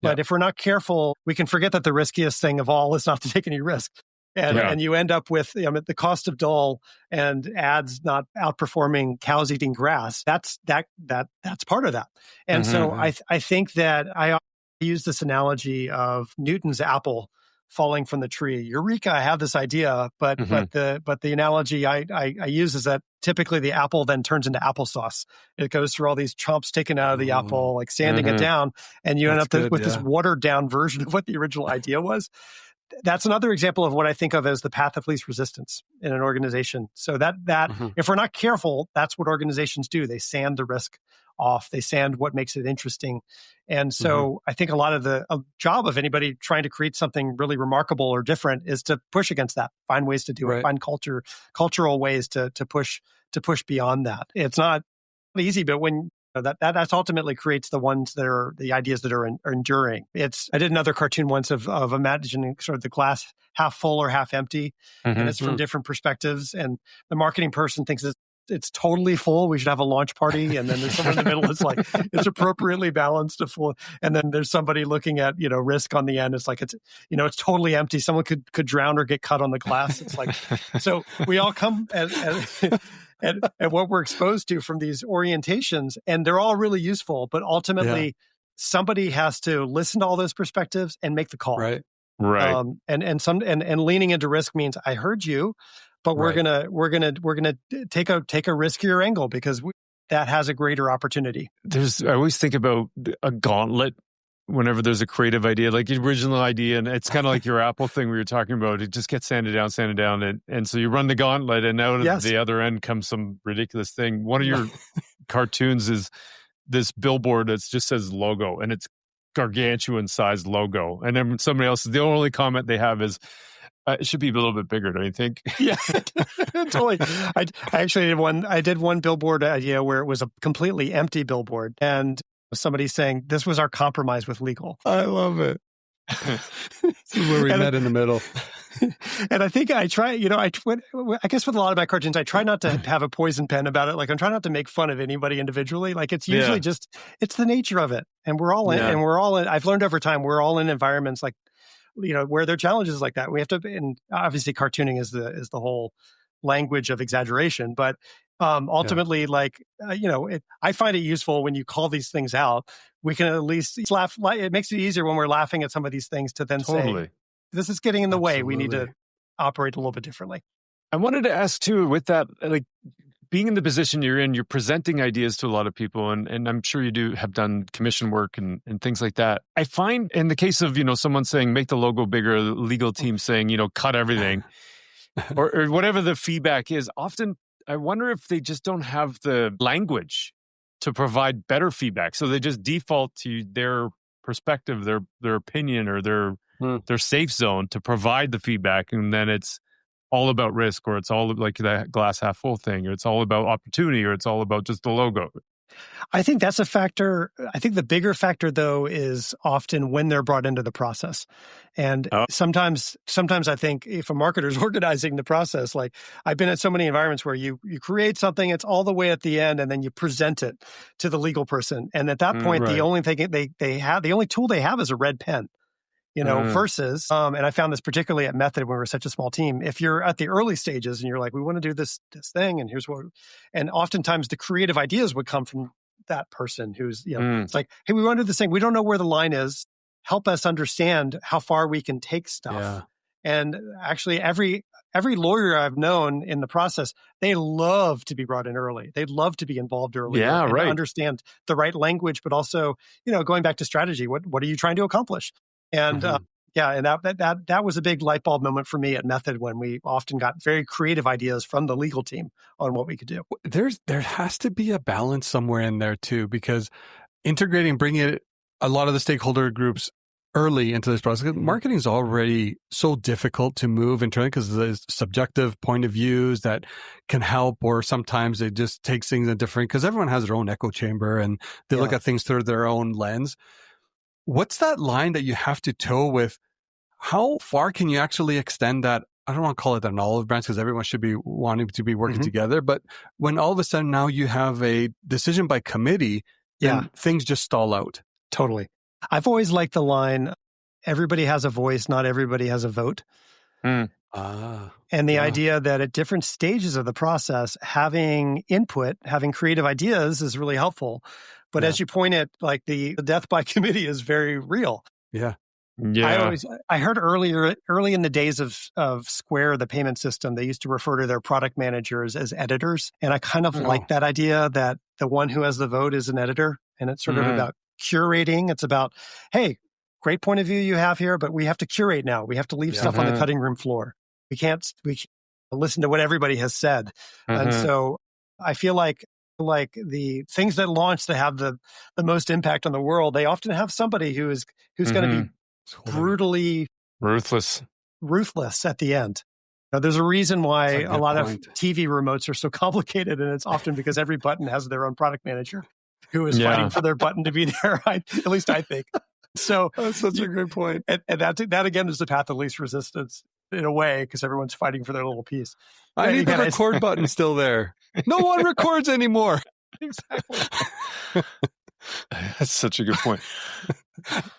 But if we're not careful, we can forget that the riskiest thing of all is not to take any risk. And you end up with the cost of dull and ads not outperforming cows eating grass. That's part of that. And so I think that I use this analogy of Newton's apple falling from the tree. Eureka! I have this idea, but the analogy I use is that typically the apple then turns into applesauce. It goes through all these chomps taken out of the apple, like sanding it down, and you end up with this watered down version of what the original idea was. That's another example of what I think of as the path of least resistance in an organization. So that if we're not careful, that's what organizations do. They sand the risk off. They sand what makes it interesting. And so I think a lot of the job of anybody trying to create something really remarkable or different is to push against that, find ways to do it, find cultural ways to push beyond that. It's not easy, but when that ultimately creates the ones that are the ideas that are enduring. I did another cartoon once of imagining sort of the glass half full or half empty, and it's from different perspectives. And the marketing person thinks it's totally full. We should have a launch party. And then there's someone in the middle that's like, it's appropriately balanced to full. And then there's somebody looking at, risk on the end. It's like, it's totally empty. Someone could drown or get cut on the glass. It's like, so we all come and what we're exposed to from these orientations, and they're all really useful, but ultimately somebody has to listen to all those perspectives and make the call.
Right.
And leaning into risk means I heard you, but we're gonna take a riskier angle because that has a greater opportunity. I
always think about a gauntlet whenever there's a creative idea, like the original idea, and it's kind of like your Apple thing we were talking about. It just gets sanded down, and so you run the gauntlet, and out of the other end comes some ridiculous thing. One of your cartoons is this billboard that just says logo, and it's gargantuan sized logo, and then somebody else, the only comment they have is, it should be a little bit bigger, don't you think?
Yeah, totally. I actually did one billboard idea where it was a completely empty billboard, and somebody saying, this was our compromise with legal.
I love it. This is where we met in the middle.
And I think I try, I guess with a lot of my cartoons, I try not to have a poison pen about it. Like I'm trying not to make fun of anybody individually. Like it's usually it's the nature of it. And we're all in, I've learned over time, we're all in environments like, where there are challenges like that. We have to, and obviously cartooning is the whole language of exaggeration, but ultimately, I find it useful when you call these things out. We can at least laugh. It makes it easier when we're laughing at some of these things to then say, this is getting in the way. We need to operate a little bit differently.
I wanted to ask too, with that, like being in the position you're in, you're presenting ideas to a lot of people, and I'm sure you have done commission work and things like that. I find in the case of, someone saying, make the logo bigger, the legal team saying, cut everything, or whatever the feedback is, often I wonder if they just don't have the language to provide better feedback. So they just default to their perspective, their opinion, or their safe zone to provide the feedback. And then it's all about risk, or it's all like that glass half full thing, or it's all about opportunity, or it's all about just the logo.
I think that's a factor. I think the bigger factor, though, is often when they're brought into the process. And sometimes I think if a marketer's organizing the process, like I've been at so many environments where you create something, it's all the way at the end, and then you present it to the legal person. And at that point, the only thing they have, the only tool they have is a red pen. Versus, and I found this particularly at Method when we were such a small team. If you're at the early stages and you're like, we want to do this thing, and here's what, and oftentimes the creative ideas would come from that person who's, it's like, hey, we want to do this thing. We don't know where the line is. Help us understand how far we can take stuff. Yeah. And actually, every lawyer I've known in the process, they love to be brought in early. They'd love to be involved early. And understand the right language, but also, going back to strategy. What are you trying to accomplish? And and that was a big light bulb moment for me at Method when we often got very creative ideas from the legal team on what we could do.
There has to be a balance somewhere in there too, because bringing a lot of the stakeholder groups early into this process. Marketing is already so difficult to move internally because there's subjective point of views that can help, or sometimes it just takes things in different, because everyone has their own echo chamber and they look at things through their own lens. What's that line that you have to toe with? How far can you actually extend that I don't want to call it an olive branch because everyone should be wanting to be working together. But when all of a sudden now you have a decision by committee, then things just stall out.
Totally. I've always liked the line, everybody has a voice, not everybody has a vote. And the idea that at different stages of the process, having input, having creative ideas is really helpful. But as you point at, like the death by committee is very real.
Yeah.
I heard early in the days of Square, the payment system, they used to refer to their product managers as editors. And I kind of like that idea that the one who has the vote is an editor. And it's sort of about curating. It's about, hey, great point of view you have here, but we have to curate now. We have to leave stuff on the cutting room floor. We can't listen to what everybody has said. And so I feel like the things that launch that have the most impact on the world, they often have somebody who's going to be brutally ruthless at the end. Now, there's a reason why a lot of TV remotes are so complicated, and it's often because every button has their own product manager who is fighting for their button to be there. At least I think. So
that's such a good point.
And that again is the path of least resistance in a way, because everyone's fighting for their little piece.
I need the record button still there. No one records anymore.
Exactly.
That's such a good point.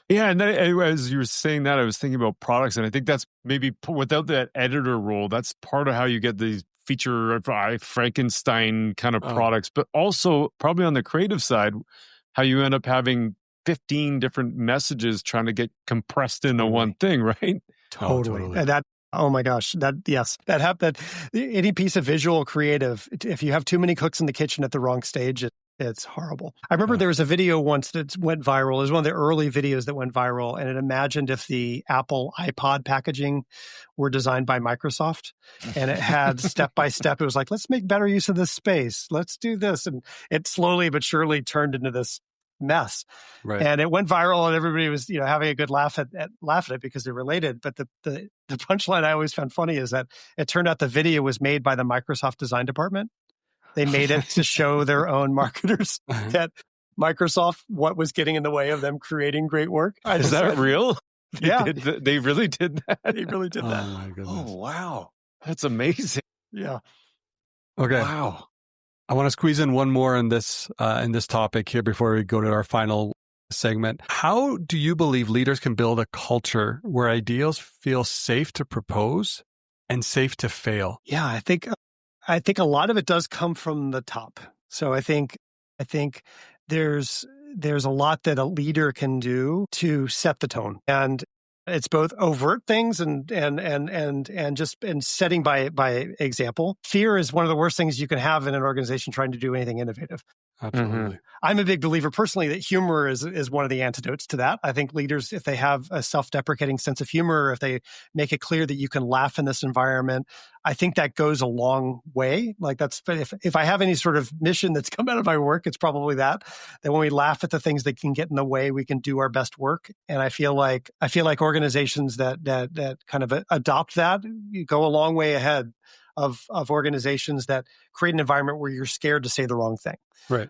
Yeah, and then, as you were saying that, I was thinking about products, and I think that's maybe without that editor role, that's part of how you get these feature Frankenstein kind of products, but also probably on the creative side, how you end up having 15 different messages trying to get compressed into one thing, right?
Totally. And that, oh my gosh, that happened. Any piece of visual creative, if you have too many cooks in the kitchen at the wrong stage, it's horrible. I remember there was a video once that went viral. It was one of the early videos that went viral, and it imagined if the Apple iPod packaging were designed by Microsoft, and it had step by step. It was like, let's make better use of this space. Let's do this. And it slowly but surely turned into this mess. Right. And it went viral, and everybody was, having a good laugh at it because they're related. But the punchline I always found funny is that it turned out the video was made by the Microsoft design department. They made it to show their own marketers that Microsoft, what was getting in the way of them creating great work.
Is that real? They really did that?
They really did that.
Oh, my goodness.
Oh, wow. That's amazing.
Yeah.
Okay.
Wow.
I want to squeeze in one more in this topic here before we go to our final segment. How do you believe leaders can build a culture where ideals feel safe to propose and safe to fail?
Yeah, I think a lot of it does come from the top. So I think there's a lot that a leader can do to set the tone, and it's both overt things and just setting by example. Fear is one of the worst things you can have in an organization trying to do anything innovative.
Absolutely.
I'm a big believer personally that humor is one of the antidotes to that. I think leaders, if they have a self-deprecating sense of humor, if they make it clear that you can laugh in this environment, I think that goes a long way. Like if I have any sort of mission that's come out of my work, it's probably that when we laugh at the things that can get in the way, we can do our best work. And I feel like organizations that kind of adopt that go a long way ahead of organizations that create an environment where you're scared to say the wrong thing.
Right.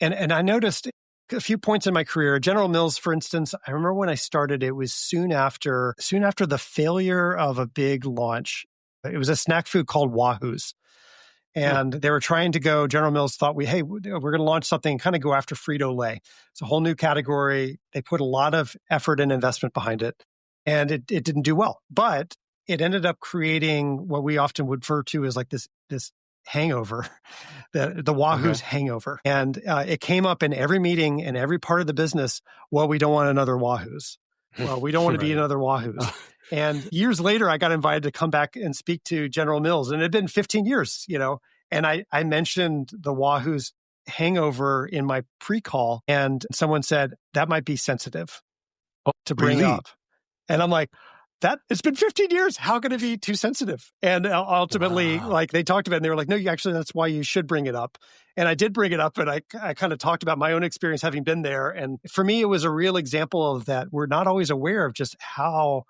And I noticed a few points in my career. General Mills, for instance, I remember when I started, it was soon after the failure of a big launch. It was a snack food called Wahoo's. And they were trying to go, General Mills thought, we're going to launch something and kind of go after Frito-Lay. It's a whole new category. They put a lot of effort and investment behind it. And it didn't do well. But it ended up creating what we often would refer to as like this hangover, the Wahoo's hangover. And it came up in every meeting in every part of the business. Well, we don't want another Wahoo's. Well, we don't want to be another Wahoo's. And years later, I got invited to come back and speak to General Mills. And it had been 15 years, and I mentioned the Wahoo's hangover in my pre-call. And someone said, that might be sensitive to bring up. And I'm like, it's been 15 years. How can it be too sensitive? And ultimately, they talked about it and they were like, no, that's why you should bring it up. And I did bring it up, and I kind of talked about my own experience having been there. And for me, it was a real example of that. We're not always aware of just how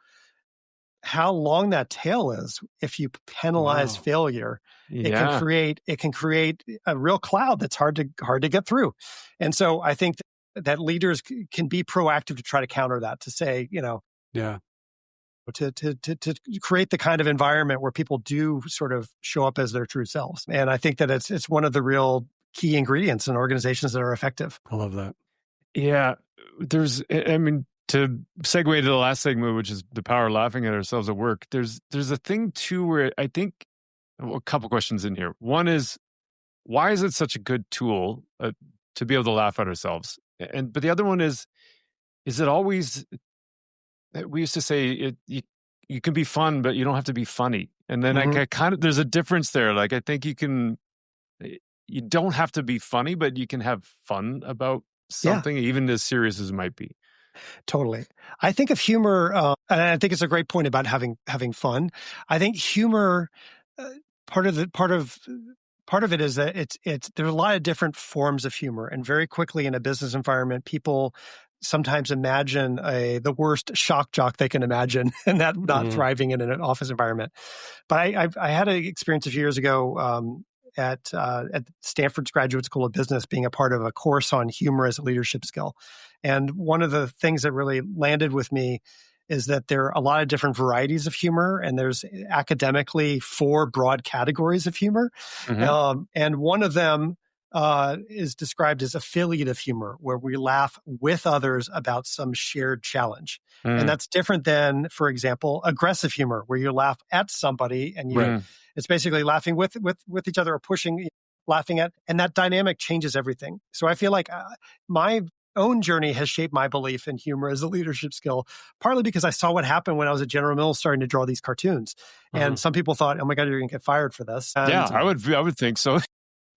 long that tail is. If you penalize failure, it can create a real cloud that's hard to get through. And so I think that leaders can be proactive to try to counter that, to say, to create the kind of environment where people do sort of show up as their true selves. And I think that it's one of the real key ingredients in organizations that are effective.
I love that.
Yeah. To segue to the last segment, which is the power of laughing at ourselves at work, there's a thing too where I think, a couple questions in here. One is, why is it such a good tool to be able to laugh at ourselves? But the other one is it always, we used to say you can be fun, but you don't have to be funny. And then I kind of, there's a difference there. Like, I think you don't have to be funny, but you can have fun about something, even as serious as it might be.
Totally. I think of humor, and I think it's a great point about having fun. I think humor, part of it is that there's a lot of different forms of humor, and very quickly in a business environment, people sometimes imagine the worst shock jock they can imagine, and that not thriving in an office environment. But I had an experience a few years ago at Stanford's Graduate School of Business, being a part of a course on humor as a leadership skill. And one of the things that really landed with me is that there are a lot of different varieties of humor, and there's academically 4 broad categories of humor. And one of them is described as affiliative humor, where we laugh with others about some shared challenge. And that's different than, for example, aggressive humor, where you laugh at somebody and it's basically laughing with each other, or laughing at, and that dynamic changes everything. So I feel like my own journey has shaped my belief in humor as a leadership skill, partly because I saw what happened when I was at General Mills starting to draw these cartoons. And some people thought, oh my God, you're going to get fired for this. And
I would think so.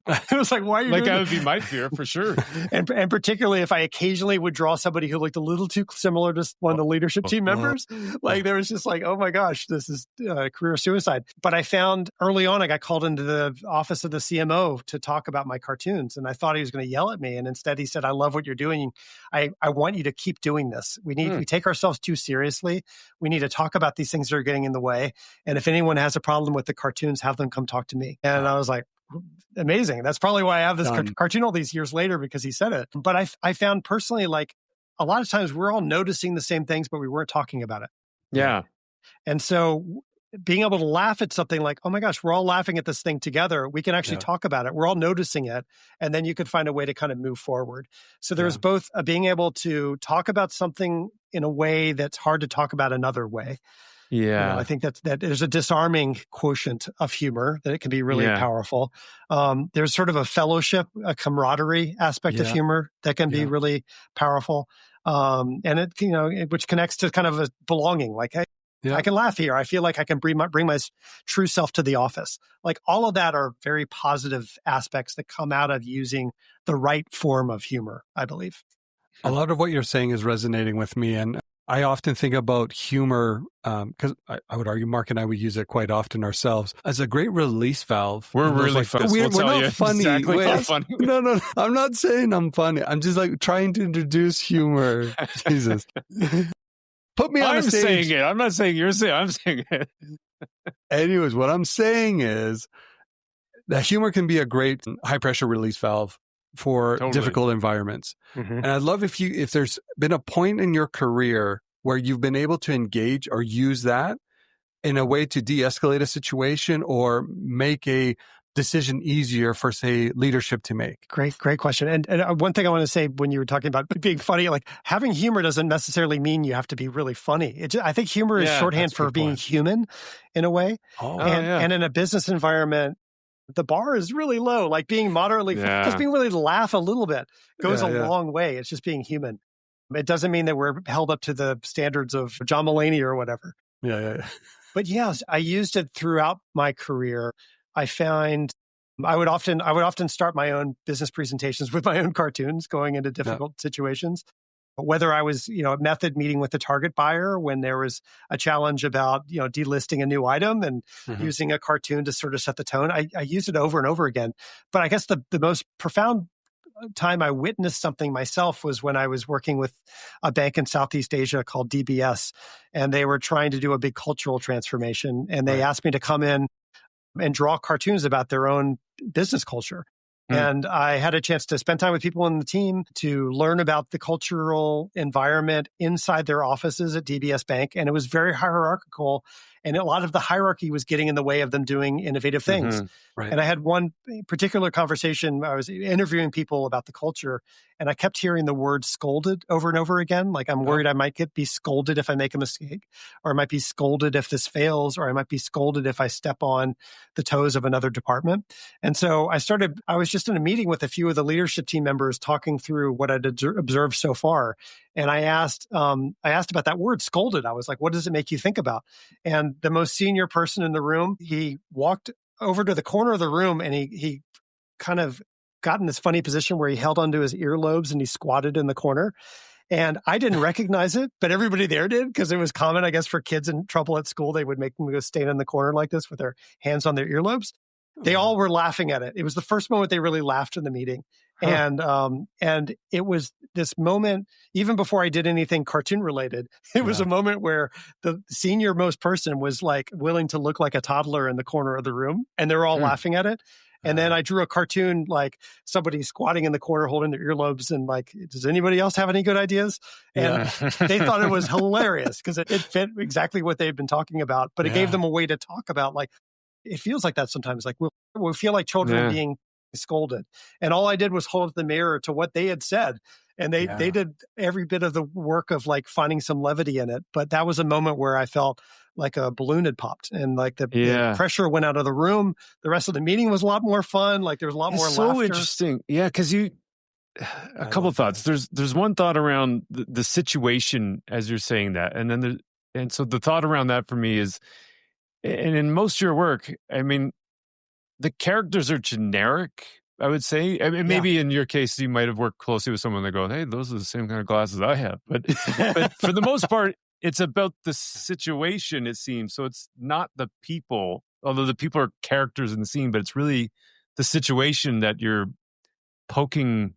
It was like, why are you doing
that? Would be my fear for sure.
and particularly if I occasionally would draw somebody who looked a little too similar to one of the leadership team members, like there was just like, oh my gosh, this is career suicide. But I found early on, I got called into the office of the CMO to talk about my cartoons, and I thought he was going to yell at me. And instead he said, I love what you're doing. I want you to keep doing this. We take ourselves too seriously. We need to talk about these things that are getting in the way. And if anyone has a problem with the cartoons, have them come talk to me. And I was like, amazing. That's probably why I have this cartoon all these years later, because he said it. But I found personally, like, a lot of times we're all noticing the same things, but we weren't talking about it.
Yeah.
And so being able to laugh at something like, oh my gosh, we're all laughing at this thing together. We can actually talk about it. We're all noticing it. And then you could find a way to kind of move forward. So there's both being able to talk about something in a way that's hard to talk about another way.
Yeah.
I think that there's a disarming quotient of humor that it can be really powerful. There's sort of a fellowship, a camaraderie aspect of humor that can be really powerful. And it, which connects to kind of a belonging, like, hey, I can laugh here. I feel like I can bring my true self to the office. Like, all of that are very positive aspects that come out of using the right form of humor, I believe.
A lot of what you're saying is resonating with me. And I often think about humor, because I would argue Mark and I would use it quite often ourselves, as a great release valve.
We're really funny.
We're not funny.
Exactly how funny.
No, I'm not saying I'm funny. I'm just like trying to introduce humor. Jesus. Put me on a stage.
I'm saying it. I'm not saying you're saying it. I'm saying it.
Anyways, what I'm saying is that humor can be a great high-pressure release valve for difficult environments. And I'd love if there's been a point in your career where you've been able to engage or use that in a way to de-escalate a situation or make a decision easier for, say, leadership to make.
Great question. And one thing I want to say, when you were talking about being funny, like, having humor doesn't necessarily mean you have to be really funny. I think humor is shorthand for being human in a way. And in a business environment, the bar is really low. Like, being moderately, just being willing to laugh a little bit goes a long way. It's just being human. It doesn't mean that we're held up to the standards of John Mulaney or whatever. But yes, I used it throughout my career. I find I would often start my own business presentations with my own cartoons going into difficult situations. Whether I was, a method meeting with the target buyer when there was a challenge about, delisting a new item and using a cartoon to sort of set the tone. I used it over and over again. But I guess the most profound time I witnessed something myself was when I was working with a bank in Southeast Asia called DBS, and they were trying to do a big cultural transformation. And they asked me to come in and draw cartoons about their own business culture. And I had a chance to spend time with people in the team to learn about the cultural environment inside their offices at DBS Bank. And it was very hierarchical. And a lot of the hierarchy was getting in the way of them doing innovative things.
Right.
And I had one particular conversation. I was interviewing people about the culture, and I kept hearing the word scolded over and over again. Like, I'm worried I might be scolded if I make a mistake, or I might be scolded if this fails, or I might be scolded if I step on the toes of another department. And so I was just in a meeting with a few of the leadership team members talking through what I'd observed so far. And I asked about that word scolded. I was like, what does it make you think about? And the most senior person in the room, he walked over to the corner of the room, and he kind of got in this funny position where he held onto his earlobes and he squatted in the corner. And I didn't recognize it, but everybody there did, because it was common, I guess, for kids in trouble at school. They would make them go stand in the corner like this with their hands on their earlobes. They all were laughing at it. It was the first moment they really laughed in the meeting. And it was this moment, even before I did anything cartoon related, it was a moment where the senior most person was like willing to look like a toddler in the corner of the room, and they were all laughing at it. And then I drew a cartoon, like somebody squatting in the corner holding their earlobes, and like, does anybody else have any good ideas? And they thought it was hilarious because it fit exactly what they've been talking about, but it gave them a way to talk about, like, it feels like that sometimes. Like, we'll feel like children being scolded. And all I did was hold the mirror to what they had said. And they did every bit of the work of like finding some levity in it. But that was a moment where I felt like a balloon had popped, and like the pressure went out of the room. The rest of the meeting was a lot more fun. Like, there was a lot more laughter.
So interesting. Yeah. Cause a couple of thoughts. There's one thought around the situation as you're saying that. And then so the thought around that for me is, and in most of your work, I mean, the characters are generic, I would say. I mean, maybe in your case, you might have worked closely with someone that goes, hey, those are the same kind of glasses I have. But for the most part, it's about the situation, it seems. So it's not the people, although the people are characters in the scene, but it's really the situation that you're poking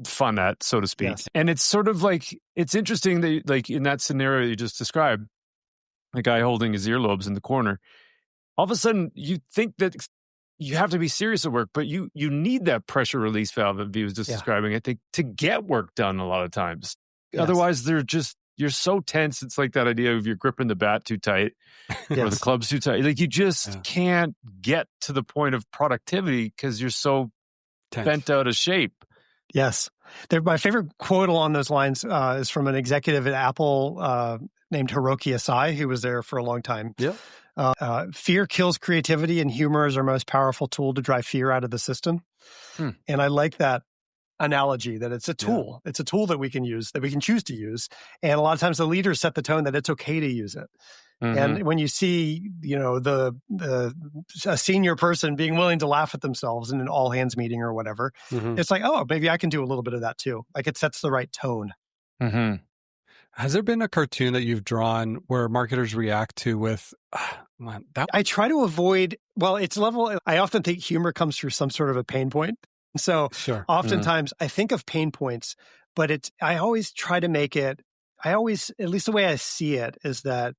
fun at, so to speak. Yes. And it's sort of like, it's interesting that, like, in that scenario you just described, the guy holding his earlobes in the corner, all of a sudden you think that you have to be serious at work, but you need that pressure release valve that V was just describing, I think, to get work done a lot of times. Yes. Otherwise, you're so tense. It's like that idea of you're gripping the bat too tight or the club's too tight. Like, you just can't get to the point of productivity because you're so bent out of shape.
Yes. My favorite quote along those lines is from an executive at Apple named Hiroki Asai, who was there for a long time.
Yep.
Fear kills creativity, and humor is our most powerful tool to drive fear out of the system. And I like that analogy, that it's a tool. It's a tool that we can use, that we can choose to use. And a lot of times the leaders set the tone that it's okay to use it. And when you see, a senior person being willing to laugh at themselves in an all hands meeting or whatever, it's like, oh, maybe I can do a little bit of that too. Like, it sets the right tone.
Has there been a cartoon that you've drawn where marketers react to with,
I try to avoid, I often think humor comes through some sort of a pain point. So oftentimes I think of pain points, but I always try to make it, at least the way I see it, is that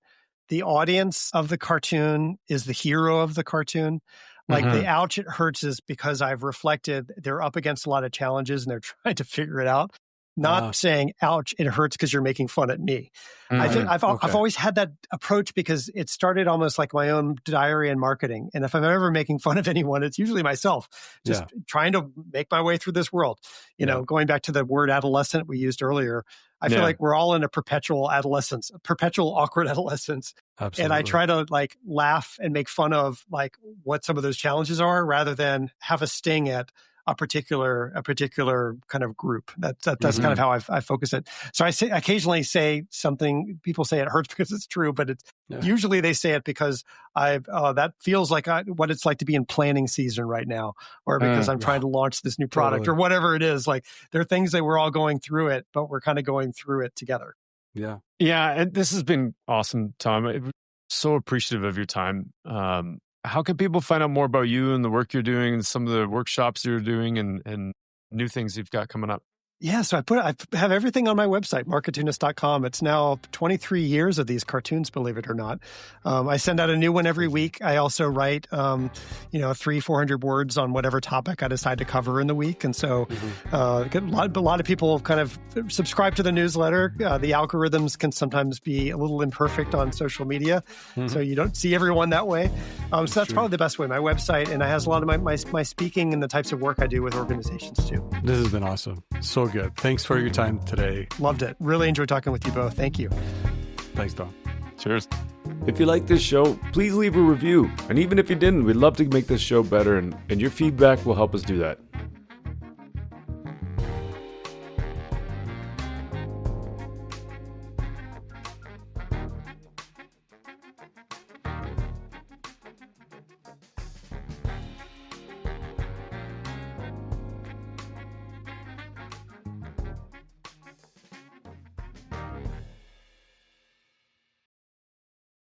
the audience of the cartoon is the hero of the cartoon. Like, the ouch, it hurts is because I've reflected they're up against a lot of challenges and they're trying to figure it out. Not saying, ouch, it hurts because you're making fun at me. I think I've always had that approach because it started almost like my own diary in marketing. And if I'm ever making fun of anyone, it's usually myself, just trying to make my way through this world. Going back to the word adolescent we used earlier, I feel like we're all in a perpetual adolescence, a perpetual awkward adolescence. Absolutely. And I try to like laugh and make fun of like what some of those challenges are, rather than have a sting at a particular kind of group. That's kind of how I focus it. So I occasionally say something, people say it hurts because it's true, but it's usually they say it because that feels like what it's like to be in planning season right now, or because I'm trying to launch this new product or whatever it is. Like, there are things that we're all going through it, but we're kind of going through it together.
Yeah. Yeah. And this has been awesome, Tom. I'm so appreciative of your time. How can people find out more about you and the work you're doing and some of the workshops you're doing and new things you've got coming up?
Yeah, so I have everything on my website, Marketoonist.com. It's now 23 years of these cartoons, believe it or not. I send out a new one every week. I also write, 300-400 words on whatever topic I decide to cover in the week. And so a lot of people kind of subscribe to the newsletter. The algorithms can sometimes be a little imperfect on social media, so you don't see everyone that way. So that's probably the best way, my website. And it has a lot of my speaking and the types of work I do with organizations too.
This has been awesome. So good. Thanks for your time today.
Loved it. Really enjoyed talking with you both. Thank you.
Thanks, Tom.
Cheers.
If you like this show, please leave a review. And even if you didn't, we'd love to make this show better, and your feedback will help us do that.